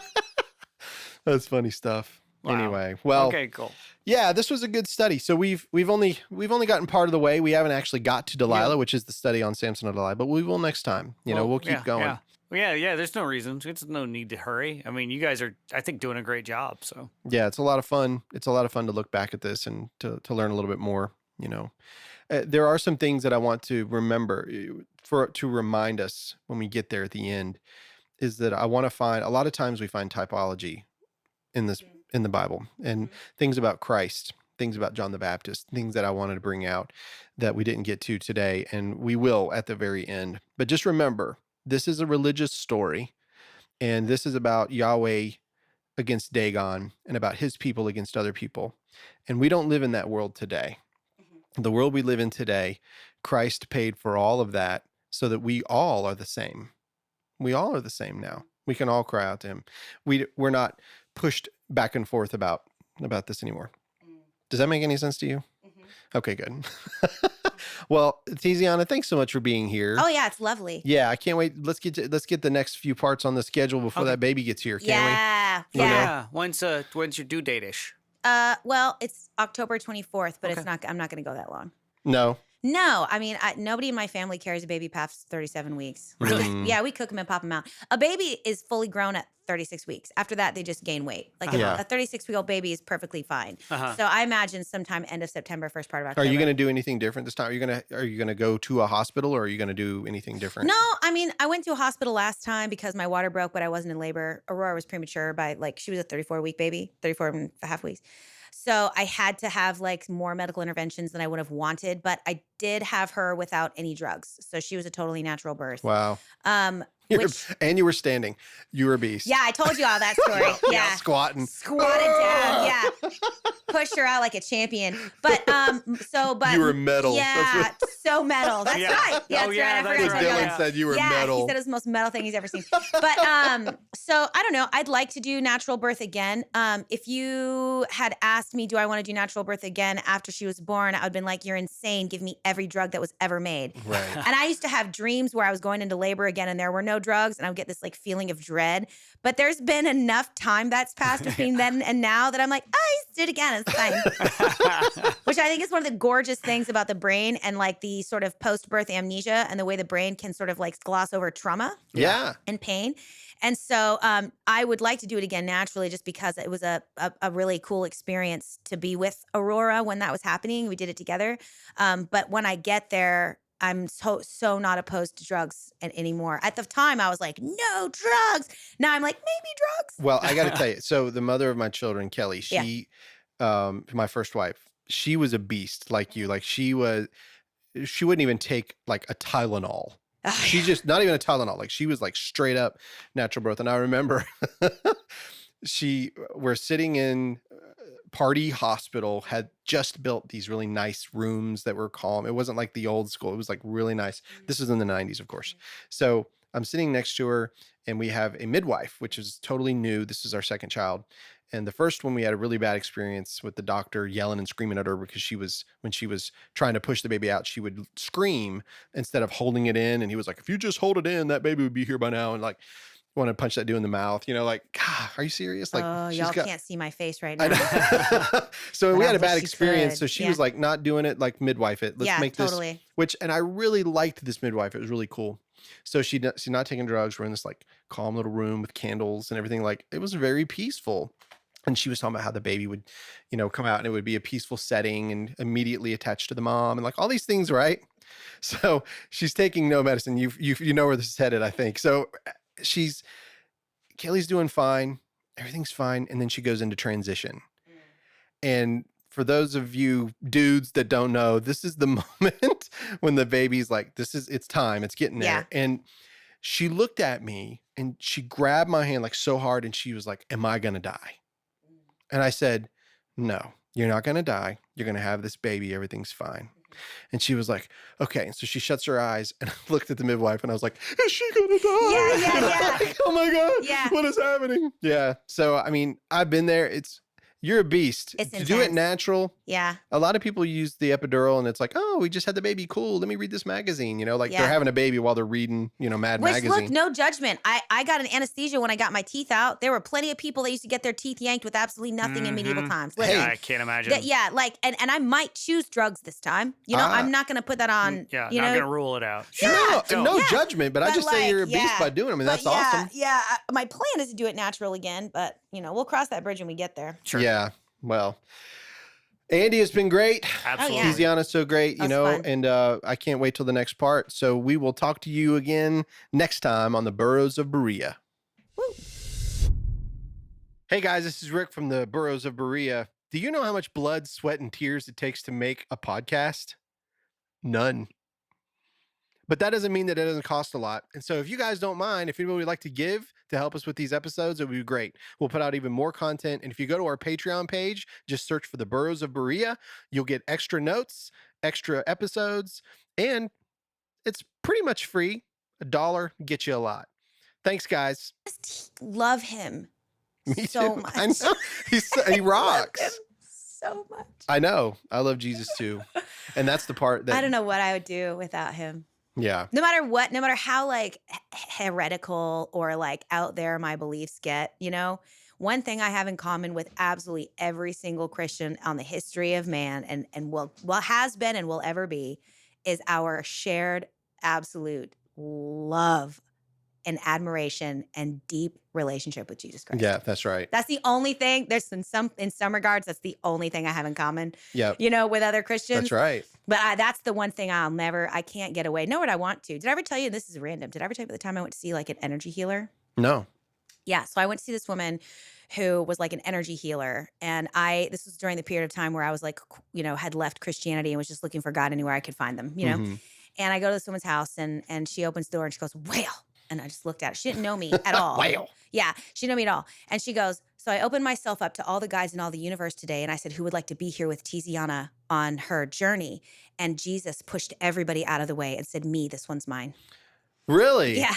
That's funny stuff. Wow. Anyway, well, Okay. Cool. yeah, this was a good study. So we've only gotten part of the way. We haven't actually got to Delilah, which is the study on Samson and Delilah, but we will next time. We'll keep going. Yeah. There's no reason. There's no need to hurry. I mean, you guys are, I think, doing a great job. So Yeah, it's a lot of fun. It's a lot of fun to look back at this and to learn a little bit more. There are some things that I want to remember to remind us when we get there at the end, is that I want to find, a lot of times we find typology in the Bible, and things about Christ, things about John the Baptist, things that I wanted to bring out that we didn't get to today, and we will at the very end. But just remember, this is a religious story, and this is about Yahweh against Dagon and about his people against other people. And we don't live in that world today. The world we live in today, Christ paid for all of that so that we all are the same. We all are the same now. We can all cry out to him. We're not pushed back and forth about this anymore. Does that make any sense to you? Okay, good. Well, Tiziana, thanks so much for being here. Oh yeah, it's lovely. Yeah, I can't wait. Let's get the next few parts on the schedule before that baby gets here. Can't Yeah. You know? yeah. When's your due date-ish? Well, it's October 24th, but Okay. I'm not going to go that long. we? No. No, I mean, nobody in my family carries a baby past 37 weeks. Really? Yeah, we cook them and pop them out. A baby is fully grown at 36 weeks. After that, they just gain weight. Like Yeah. a 36-week-old baby is perfectly fine. Uh-huh. So I imagine sometime end of September, first part of Are October. you going to do anything different this time? Are you going to go to a hospital, or are you going to do anything different? No, I mean, I went to a hospital last time because my water broke, but I wasn't in labor. Aurora was premature by she was a 34-week baby, 34 and a half weeks. So I had to have more medical interventions than I would have wanted, but I did have her without any drugs. So she was a totally natural birth. Wow. And you were standing. You were a beast. Yeah, I told you all that story. Yeah. Squatting. Squatted down. Yeah. Pushed her out like a champion. But you were metal. Yeah, so metal. That's right. Yeah, that's right. I forgot to tell you Dylan that. said you were Yeah, metal. he said it was the most metal thing he's ever seen. But so I don't know. I'd like to do natural birth again. If you had asked me, do I want to do natural birth again after she was born, I would have been like, you're insane. Give me every drug that was ever made. Right. And I used to have dreams where I was going into labor again and there were no drugs and I would get this like feeling of dread. But there's been enough time that's passed between then and now that I'm like, I used to do it again. It's fine. Which I think is one of the gorgeous things about the brain and like the sort of post-birth amnesia and the way the brain can sort of like gloss over trauma and pain. And so I would like to do it again naturally just because it was a really cool experience to be with Aurora when that was happening. We did it together. But when I get there, I'm so not opposed to drugs anymore. At the time, I was like, no drugs. Now I'm like, maybe drugs. Well, I got to tell you. So the mother of my children, Kelly, she, my first wife, she was a beast like you. Like she wouldn't even take like a Tylenol. She just, not even a Tylenol. Like she was like straight up natural birth. And I remember we're sitting in Party Hospital, had just built these really nice rooms that were calm. It wasn't like the old school. It was like really nice. This was in the 90s, of course. So I'm sitting next to her and we have a midwife, which is totally new. This is our second child. And the first one, we had a really bad experience with the doctor yelling and screaming at her because when she was trying to push the baby out, she would scream instead of holding it in. And he was like, if you just hold it in, that baby would be here by now. And like, want to punch that dude in the mouth, like, God, are you serious? Like, y'all can't see my face right now. So we had a bad experience. So she was like, not doing it, like midwife it. Let's make this, and I really liked this midwife. It was really cool. So she's not taking drugs. We're in this like calm little room with candles and everything. Like it was very peaceful. And she was talking about how the baby would, come out and it would be a peaceful setting and immediately attached to the mom and like all these things, right? So she's taking no medicine. You know where this is headed, I think. So Kelly's doing fine. Everything's fine. And then she goes into transition. And for those of you dudes that don't know, this is the moment when the baby's like, it's time. It's getting there. Yeah. And she looked at me and she grabbed my hand like so hard. And she was like, am I going to die? And I said, no, you're not going to die. You're going to have this baby. Everything's fine. And she was like, okay. So she shuts her eyes and I looked at the midwife and I was like, is she going to die? Yeah. Like, oh my God. What is happening? Yeah. So, I mean, I've been there. You're a beast. It's to do it natural. Yeah. A lot of people use the epidural and it's like, oh, we just had the baby. Cool. Let me read this magazine. They're having a baby while they're reading, Mad Magazine. Look, no judgment. I got an anesthesia when I got my teeth out. There were plenty of people that used to get their teeth yanked with absolutely nothing in medieval times. Listen, I can't imagine. And I might choose drugs this time. I'm not going to put that on. Yeah, not going to rule it out. Sure. No judgment, but I just say you're a beast by doing them, and that's awesome. Yeah. My plan is to do it natural again, but we'll cross that bridge when we get there. Sure. Yeah. Well, Andy has been great. Absolutely. Tiziana's so great, and I can't wait till the next part. So we will talk to you again next time on the Burrows of Berea. Woo. Hey guys, this is Rick from the Burrows of Berea. Do you know how much blood, sweat, and tears it takes to make a podcast? None. But that doesn't mean that it doesn't cost a lot. And so if you guys don't mind, if anybody would like to give to help us with these episodes, it would be great. We'll put out even more content. And if you go to our Patreon page, just search for the Burrows of Berea, you'll get extra notes, extra episodes, and it's pretty much free. $1 gets you a lot. Thanks, guys. I just love him Me so too. much. I know. He rocks. I love him so much. I know. I love Jesus too. And that's the part that I don't know what I would do without him. Yeah. No matter what, no matter how like heretical or like out there my beliefs get, one thing I have in common with absolutely every single Christian on the history of man and will has been and will ever be is our shared absolute love and admiration and deep relationship with Jesus Christ. Yeah, that's right. That's the only thing. There's in some regards, that's the only thing I have in common. Yeah. With other Christians. That's right. But that's the one thing I can't get away. Nor would I want to. Did I ever tell you, this is random, did I ever tell you about the time I went to see like an energy healer? No. Yeah. So I went to see this woman who was like an energy healer. And this was during the period of time where I was like, had left Christianity and was just looking for God anywhere I could find them, Mm-hmm. And I go to this woman's house and she opens the door and she goes, well, And I just looked at her. She didn't know me at all. Wow. Yeah, she didn't know me at all. And she goes, so I opened myself up to all the guys in all the universe today. And I said, who would like to be here with Tiziana on her journey? And Jesus pushed everybody out of the way and said, me, this one's mine. Really? Yeah.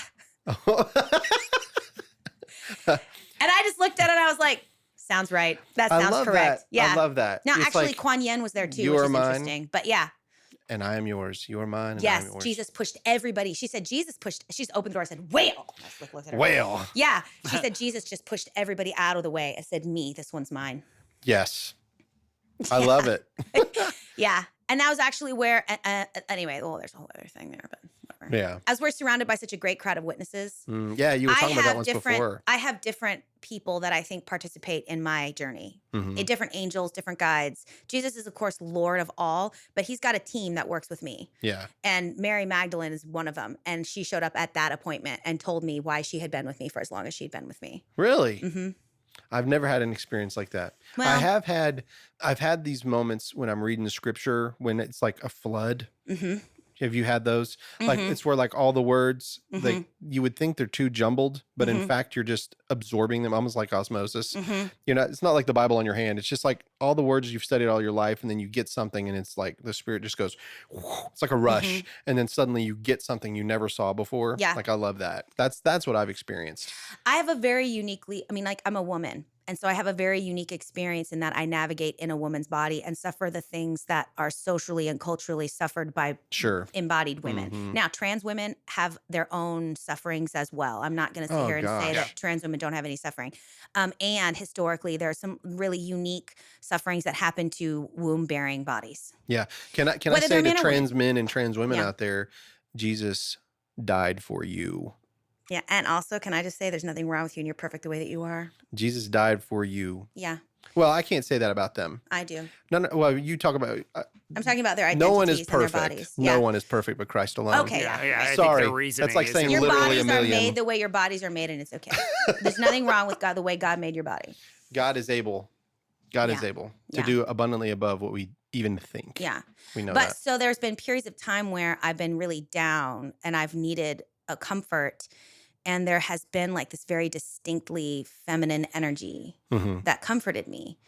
And I just looked at it and I was like, sounds right. That I sounds love correct. that. Yeah. I love that. Now, It's actually, like, Kuan Yin was there too, you which are is mine. interesting. But yeah. and I am yours. You are mine. And I Yes, am yours. Jesus pushed everybody. She said, Jesus pushed, she's opened the door. I said, whale. I just looked at her. Whale. Yeah. She said, Jesus just pushed everybody out of the way. I said, me, this one's mine. Yes. I love it. Yeah. And that was actually where, anyway, well, there's a whole other thing there, but whatever. Yeah. As we're surrounded by such a great crowd of witnesses. Yeah, you were talking about that once before. I have different people that I think participate in my journey. Different angels, different guides. Jesus is, of course, Lord of all, but he's got a team that works with me. Yeah. And Mary Magdalene is one of them. And she showed up at that appointment and told me why she had been with me for as long as she'd been with me. Really? Mm-hmm. I've never had an experience like that. Well, I've had these moments when I'm reading the scripture when it's like a flood. Mm-hmm. Have you had those? Like it's where like all the words, like you would think they're too jumbled, but in fact you're just absorbing them almost like osmosis. You're not. It's not like the Bible on your hand. It's just like all the words you've studied all your life, and then you get something, and it's like the Spirit just goes. It's like a rush, and then suddenly you get something you never saw before. Yeah. Like I love that. That's what I've experienced. I have a very uniquely, I mean, like I'm a woman. And so I have a very unique experience in that I navigate in a woman's body and suffer the things that are socially and culturally suffered by Sure. embodied women. Now, trans women have their own sufferings as well. I'm not going to sit here and say that trans women don't have any suffering. And historically, there are some really unique sufferings that happen to womb-bearing bodies. Yeah. Can I Whether say they're to men or trans men and trans women Yeah. out there, Jesus died for you. Yeah. And also, can I just say there's nothing wrong with you and you're perfect the way that you are? Jesus died for you. Yeah, Well, I can't say that about them. I do. No. Well, you talk about I'm talking about their identities no one is and their perfect. bodies. No one is perfect, but Christ alone. Okay. Yeah, yeah. I Sorry. think the reasoning That's like is saying Your literally bodies a million. are made the way your bodies are made, and it's okay. There's nothing wrong with God, the way God made your body. God is able. God is Yeah. able to Yeah. do abundantly above what we even think. Yeah. We know But that. so there's been periods of time where I've been really down and I've needed a comfort. And there has been like this very distinctly feminine energy that comforted me.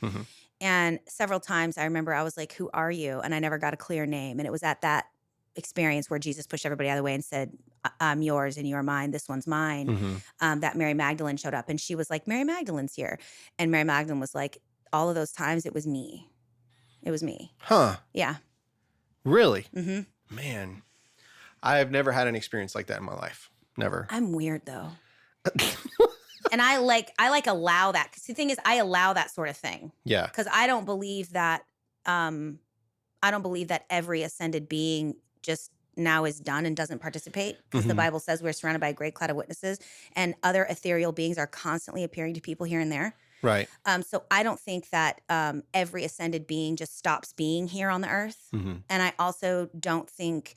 And several times I remember I was like, who are you? And I never got a clear name. And it was at that experience where Jesus pushed everybody out of the way and said, I'm yours and you're mine. This one's mine. That Mary Magdalene showed up and she was like, Mary Magdalene's here. And Mary Magdalene was like, all of those times it was me. It was me. Huh. Yeah. Really? Man, I have never had an experience like that in my life. Never. I'm weird though. And I allow that. 'Cause the thing is, I allow that sort of thing. Yeah. Because I don't believe that every ascended being just now is done and doesn't participate. Because the Bible says we're surrounded by a great cloud of witnesses, and other ethereal beings are constantly appearing to people here and there. Right. So I don't think that every ascended being just stops being here on the earth. And I also don't think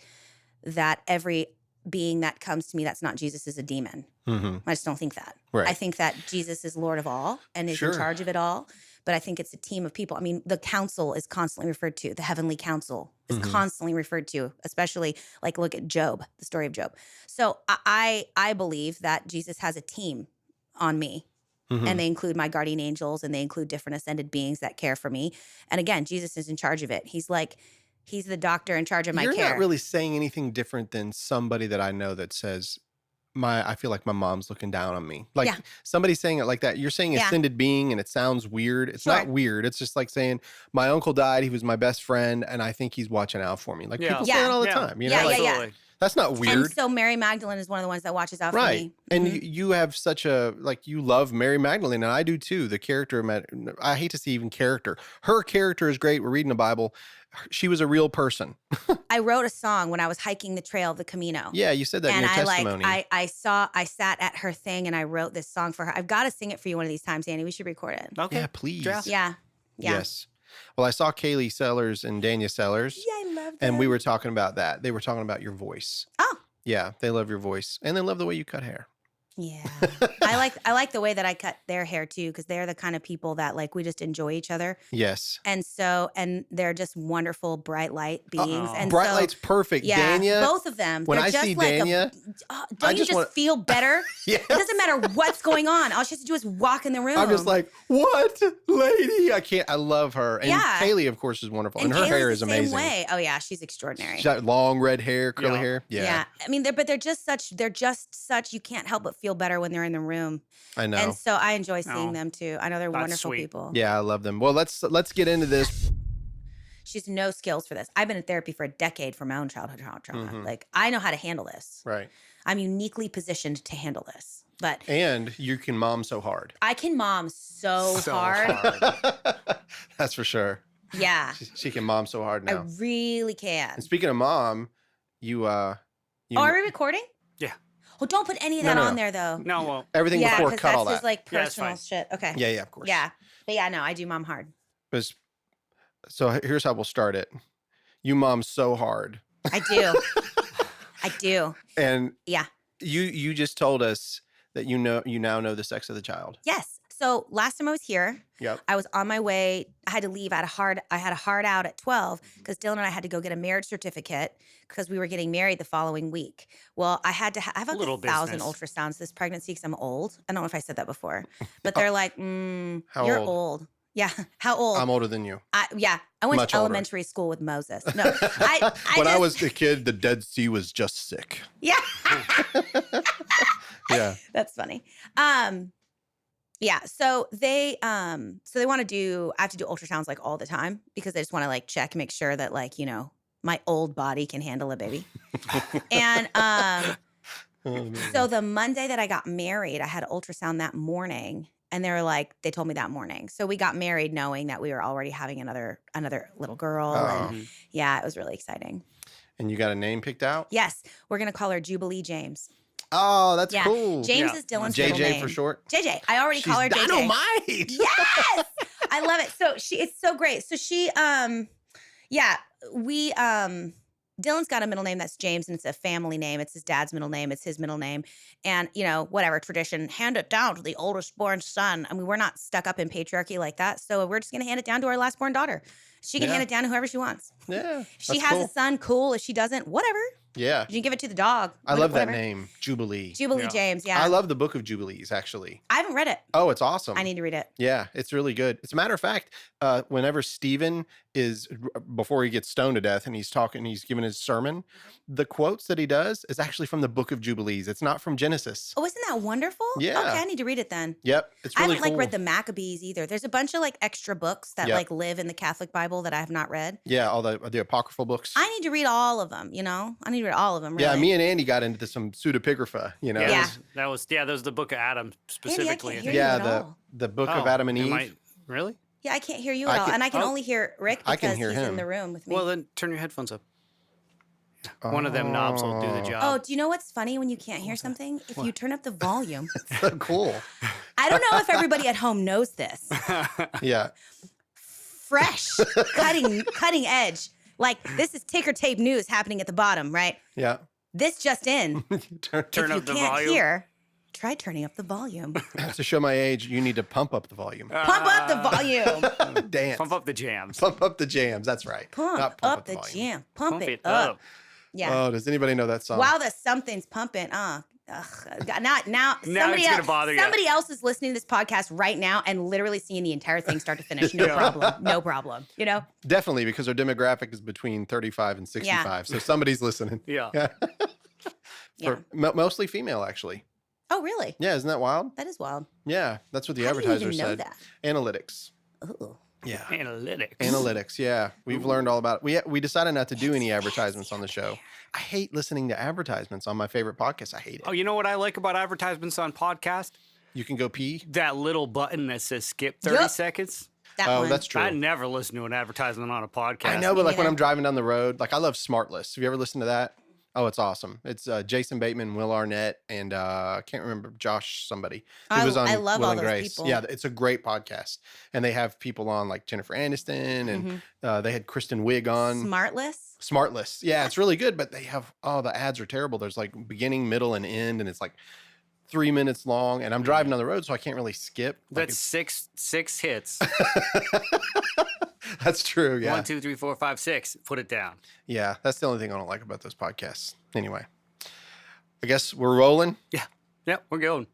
that every being that comes to me that's not Jesus is a demon. I just don't think that. Right. I think that Jesus is Lord of all and is in charge of it all. But I think it's a team of people. I mean, the council is constantly referred to. The heavenly council is constantly referred to, especially like look at Job, the story of Job. So I believe that Jesus has a team on me. And they include my guardian angels and they include different ascended beings that care for me. And again, Jesus is in charge of it. He's the doctor in charge of my You're care. not really saying anything different than somebody that I know that says, I feel like my mom's looking down on me. Like somebody saying it like that. You're saying ascended being and it sounds weird. It's not weird. It's just like saying my uncle died. He was my best friend. And I think he's watching out for me. Like people say it all the time. You know, Absolutely. That's not weird. And so Mary Magdalene is one of the ones that watches out for me. And you have such a, like, you love Mary Magdalene, and I do too. The character, I hate to see even character. Her character is great. We're reading the Bible. She was a real person. I wrote a song when I was hiking the trail of the Camino. Yeah, you said that in your testimony. I sat at her thing and I wrote this song for her. I've got to sing it for you one of these times, Andy. We should record it. Okay. Yeah, please. Yeah. Yes. Well, I saw Kaylee Sellers and Dania Sellers. Yeah, I love that. And we were talking about that. They were talking about your voice. Oh. Yeah, they love your voice. And they love the way you cut hair. Yeah. I like the way that I cut their hair too, because they're the kind of people that like we just enjoy each other. Yes. And they're just wonderful bright light beings. Oh. And Bright so, light's perfect. yeah, Dania, both of them. when they're I just see like Dania, don't I you just just want- feel better? yes. It doesn't matter what's going on. All she has to do is walk in the room. I'm just like, what, lady? I love her. And Yeah. Kaylee, of course, is wonderful. And her Kayla's hair the is same amazing. way. Oh yeah, she's extraordinary. She's got long red hair, curly Yeah. hair. Yeah, I mean, they're just such. You can't help but feel better when they're in the room. I know. And so I enjoy seeing Oh, them too. I know they're that's wonderful sweet. people. Yeah, I love them. Well, let's get into this. She has no skills for this. I've been in therapy for a decade for my own childhood trauma. Mhm. Like I know how to handle this. Right. I'm uniquely positioned to handle this. But And you can mom so hard. I can mom so hard. That's for sure. Yeah. She can mom so hard I now. really can. And speaking of mom, you Oh, are we recording? Yeah. Oh, don't put any of No, that no, on no. there though. No, well, everything Yeah, before because cut that's all just that. like Yeah, it's personal fine. shit. Okay. Yeah, of course. Yeah. But yeah, no, I do mom hard. So here's how we'll start it. You mom so hard. I do. I do. And Yeah. you just told us that you now know the sex of the child. Yes. So last time I was here, Yep. I was on my way. I had to leave. I had a hard out at 12 because Dylan and I had to go get a marriage certificate because we were getting married the following week. Well, I had to I have like Little 1,000 business. ultrasounds this pregnancy because I'm old. I don't know if I said that before, but they're like, How you're old? old. Yeah. How old? I'm older than you. I went Much to older. elementary school with Moses. No, I When I just- was a kid, the Dead Sea was just sick. yeah. Yeah. That's funny. Yeah. So they want to do, I have to do ultrasounds like all the time because they just want to like check, make sure that like, my old body can handle a baby. And Oh, man. so the Monday that I got married, I had ultrasound that morning and they told me that morning. So we got married knowing that we were already having another little girl. Oh. And yeah, it was really exciting. And you got a name picked out? Yes. We're going to call her Jubilee James. Oh, that's Yeah. cool. James Yeah. is Dylan's middle JJ name. for short. JJ. I already She's call her JJ. dynamite. Yes. I love it. So it's so great. So Dylan's got a middle name that's James and it's a family name. It's his dad's middle name. It's his middle name. And, whatever tradition, hand it down to the oldest born son. I mean, we're not stuck up in patriarchy like that. So we're just going to hand it down to our last born daughter. She can Yeah. hand it down to whoever she wants. Yeah. If she that's has cool. a son, cool. If she doesn't, whatever. Yeah. You can give it to the dog. I love that Whatever. name, Jubilee. Jubilee Yeah. James. Yeah. I love the Book of Jubilees, actually. I haven't read it. Oh, it's awesome. I need to read it. Yeah, it's really good. As a matter of fact, whenever Stephen is, before he gets stoned to death and he's giving his sermon, the quotes that he does is actually from the Book of Jubilees. It's not from Genesis. Oh, isn't that wonderful? Yeah. Okay, I need to read it then. Yep, it's I really haven't cool. read the Maccabees either. There's a bunch of like extra books that Yep. like live in the Catholic Bible that I have not read. Yeah, all the apocryphal books. I need to read all of them, I need to read all of them, really. Yeah, me and Andy got into some pseudepigrapha, yeah, Yeah. that was the book of Adam specifically. can't hear you Yeah, at all. the book of Oh, Adam and am Eve. I- really? Yeah, I can't hear you I at all. can- And I can oh. only hear Rick I because can hear he's him. in the room with me. Well, then turn your headphones up. One of them knobs will do the Oh. job. Oh, do you know what's funny when you can't hear something? If you turn up the volume. So cool. I don't know if everybody at home knows this. Yeah. Fresh, cutting edge. Like this is ticker tape news happening at the bottom, right? Yeah. This just in. Turn if up the you can't volume. hear, try turning up the volume. To show my age, you need to pump up the volume. Pump up the volume. Dance. Pump up the jams. Pump up the jams. That's right. Pump Not up the volume. jam. Pump it up. Yeah. Oh, does anybody know that song? While the something's pumping, now somebody it's gonna else, bother you. somebody else is listening to this podcast right now and literally seeing the entire thing start to finish. No Yeah. problem. No problem. Definitely, because our demographic is between 35 and 65. So somebody's listening. Yeah. Yeah. Yeah. Mostly female, actually. Oh, really? Yeah, isn't that wild? That is wild. Yeah, that's what the How do you advertiser even know said. that? Analytics. Ooh. Yeah. Analytics. Analytics, yeah. We've learned all about it. We decided not to do any advertisements on the show. I hate listening to advertisements on my favorite podcast. I hate it. Oh, you know what I like about advertisements on podcast? You can go pee. That little button that says skip 30 Yup. seconds. That Oh, one. that's true. I never listen to an advertisement on a podcast. I know, but like when neither. I'm driving down the road, like I love Smart List. Have you ever listened to that? Oh, it's awesome. It's Jason Bateman, Will Arnett, and I can't remember Josh somebody. I- It was on I love Will all and those Grace. people. Yeah, it's a great podcast, and they have people on like Jennifer Aniston, and they had Kristen Wiig on. Smartless. Smart List. Yeah, it's really good, but they have the ads are terrible. There's like beginning, middle, and end, and it's like 3 minutes long, and I'm driving on the road, so I can't really skip. That's six hits. That's true. Yeah. 1, 2, 3, 4, 5, 6. Put it down. Yeah. That's the only thing I don't like about those podcasts. Anyway, I guess we're rolling. Yeah. Yeah, we're going.